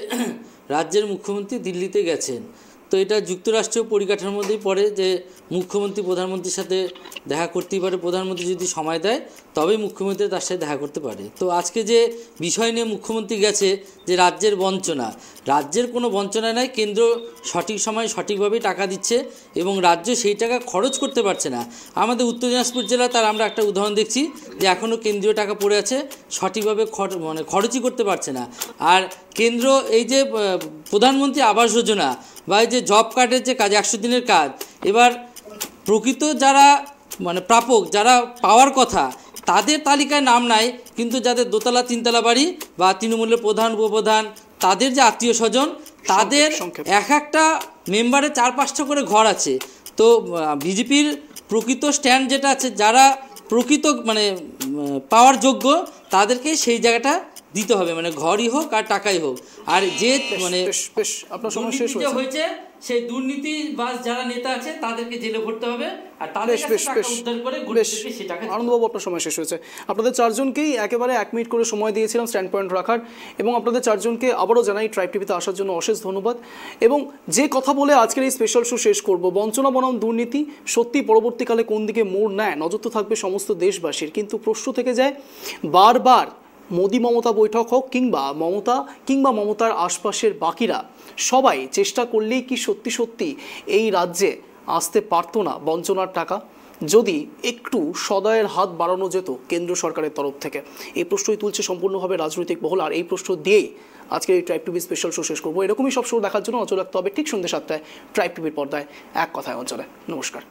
রাজ্যের মুখ্যমন্ত্রী দিল্লিতে গেছেন, তো এটা যুক্তরাষ্ট্রীয় পরিকাঠামোর মধ্যেই পড়ে যে মুখ্যমন্ত্রী প্রধানমন্ত্রীর সাথে দেখা করতেই পারে। প্রধানমন্ত্রী যদি সময় দেয় তবেই মুখ্যমন্ত্রী তার সাথে দেখা করতে পারে। তো আজকে যে বিষয় নিয়ে মুখ্যমন্ত্রী গেছে যে রাজ্যের বঞ্চনা, রাজ্যের কোনো বঞ্চনা নাই। কেন্দ্র সঠিক সময় সঠিকভাবেই টাকা দিচ্ছে এবং রাজ্য সেই টাকা খরচ করতে পারছে না। আমাদের উত্তর দিনাজপুর জেলা তার আমরা একটা উদাহরণ দেখছি যে এখনও কেন্দ্রীয় টাকা পড়ে আছে, সঠিকভাবে খরচই করতে পারছে না। আর কেন্দ্র এই যে প্রধানমন্ত্রী আবাস যোজনা বা এই যে জব কার্ডের যে কাজ, 100 দিনের কাজ, এবার প্রকৃত যারা প্রাপক, যারা পাওয়ার কথা, তাদের তালিকায় নাম নাই, কিন্তু যাদের দোতলা 3তলা বাড়ি বা তৃণমূলের প্রধান উপপ্রধান, তাদের যে আত্মীয় স্বজন, তাদের এক একটা মেম্বারে 4-5টা করে ঘর আছে। তো বিজেপির প্রকৃত স্ট্যান্ড যেটা আছে, যারা প্রকৃত পাওয়ার যোগ্য তাদেরকে সেই জায়গাটা দিতে হবে, ঘরই হোক আর টাকাই হোক। আর যে আপনার সময় শেষ হয়েছে সেই দুর্নীতিবাজ যারা নেতা আছে তাদেরকে জেলে ভরতে হবে, আর তাদের কাছে টাকা উদ্ধার করে গরিবদেরকে সেই টাকা। আনন্দবাবু, আপনার সময় শেষ হয়েছে। আপনাদের চারজনকেই একেবারে 1 মিনিট করে সময় দিয়েছিলাম স্ট্যান্ড পয়েন্ট রাখার, এবং আপনাদের চারজনকে আবারও জানাই ট্রাইব টিভিতে আসার জন্য অশেষ ধন্যবাদ। এবং যে কথা বলে আজকের এই স্পেশাল শো শেষ করব, বঞ্চনা বনাম দুর্নীতি সত্যি পরবর্তীকালে কোন দিকে মোড় নেয় নজর তো থাকবে সমস্ত দেশবাসীর, কিন্তু প্রশ্ন থেকে যায় বারবার মোদি মমতা বৈঠক হোক কিংবা মমতার আশপাশের বাকিরা সবাই চেষ্টা করলেই কি সত্যি সত্যি এই রাজ্যে আসতে পারতো না বঞ্চনার টাকা, যদি একটু সদয়ের হাত বাড়ানো যেত কেন্দ্র সরকারের তরফ থেকে? এই প্রশ্নই তুলছে সম্পূর্ণভাবে রাজনৈতিক মহল, আর এই প্রশ্ন দিয়েই আজকের এই ট্রাইব টিভি স্পেশাল শো শেষ করবো। এরকমই সব শো দেখার জন্য নজর রাখতে হবে ঠিক সন্ধ্যে 7টায় ট্রাইব টিভির পর্দায় এক কথায় অঞ্চলে। নমস্কার।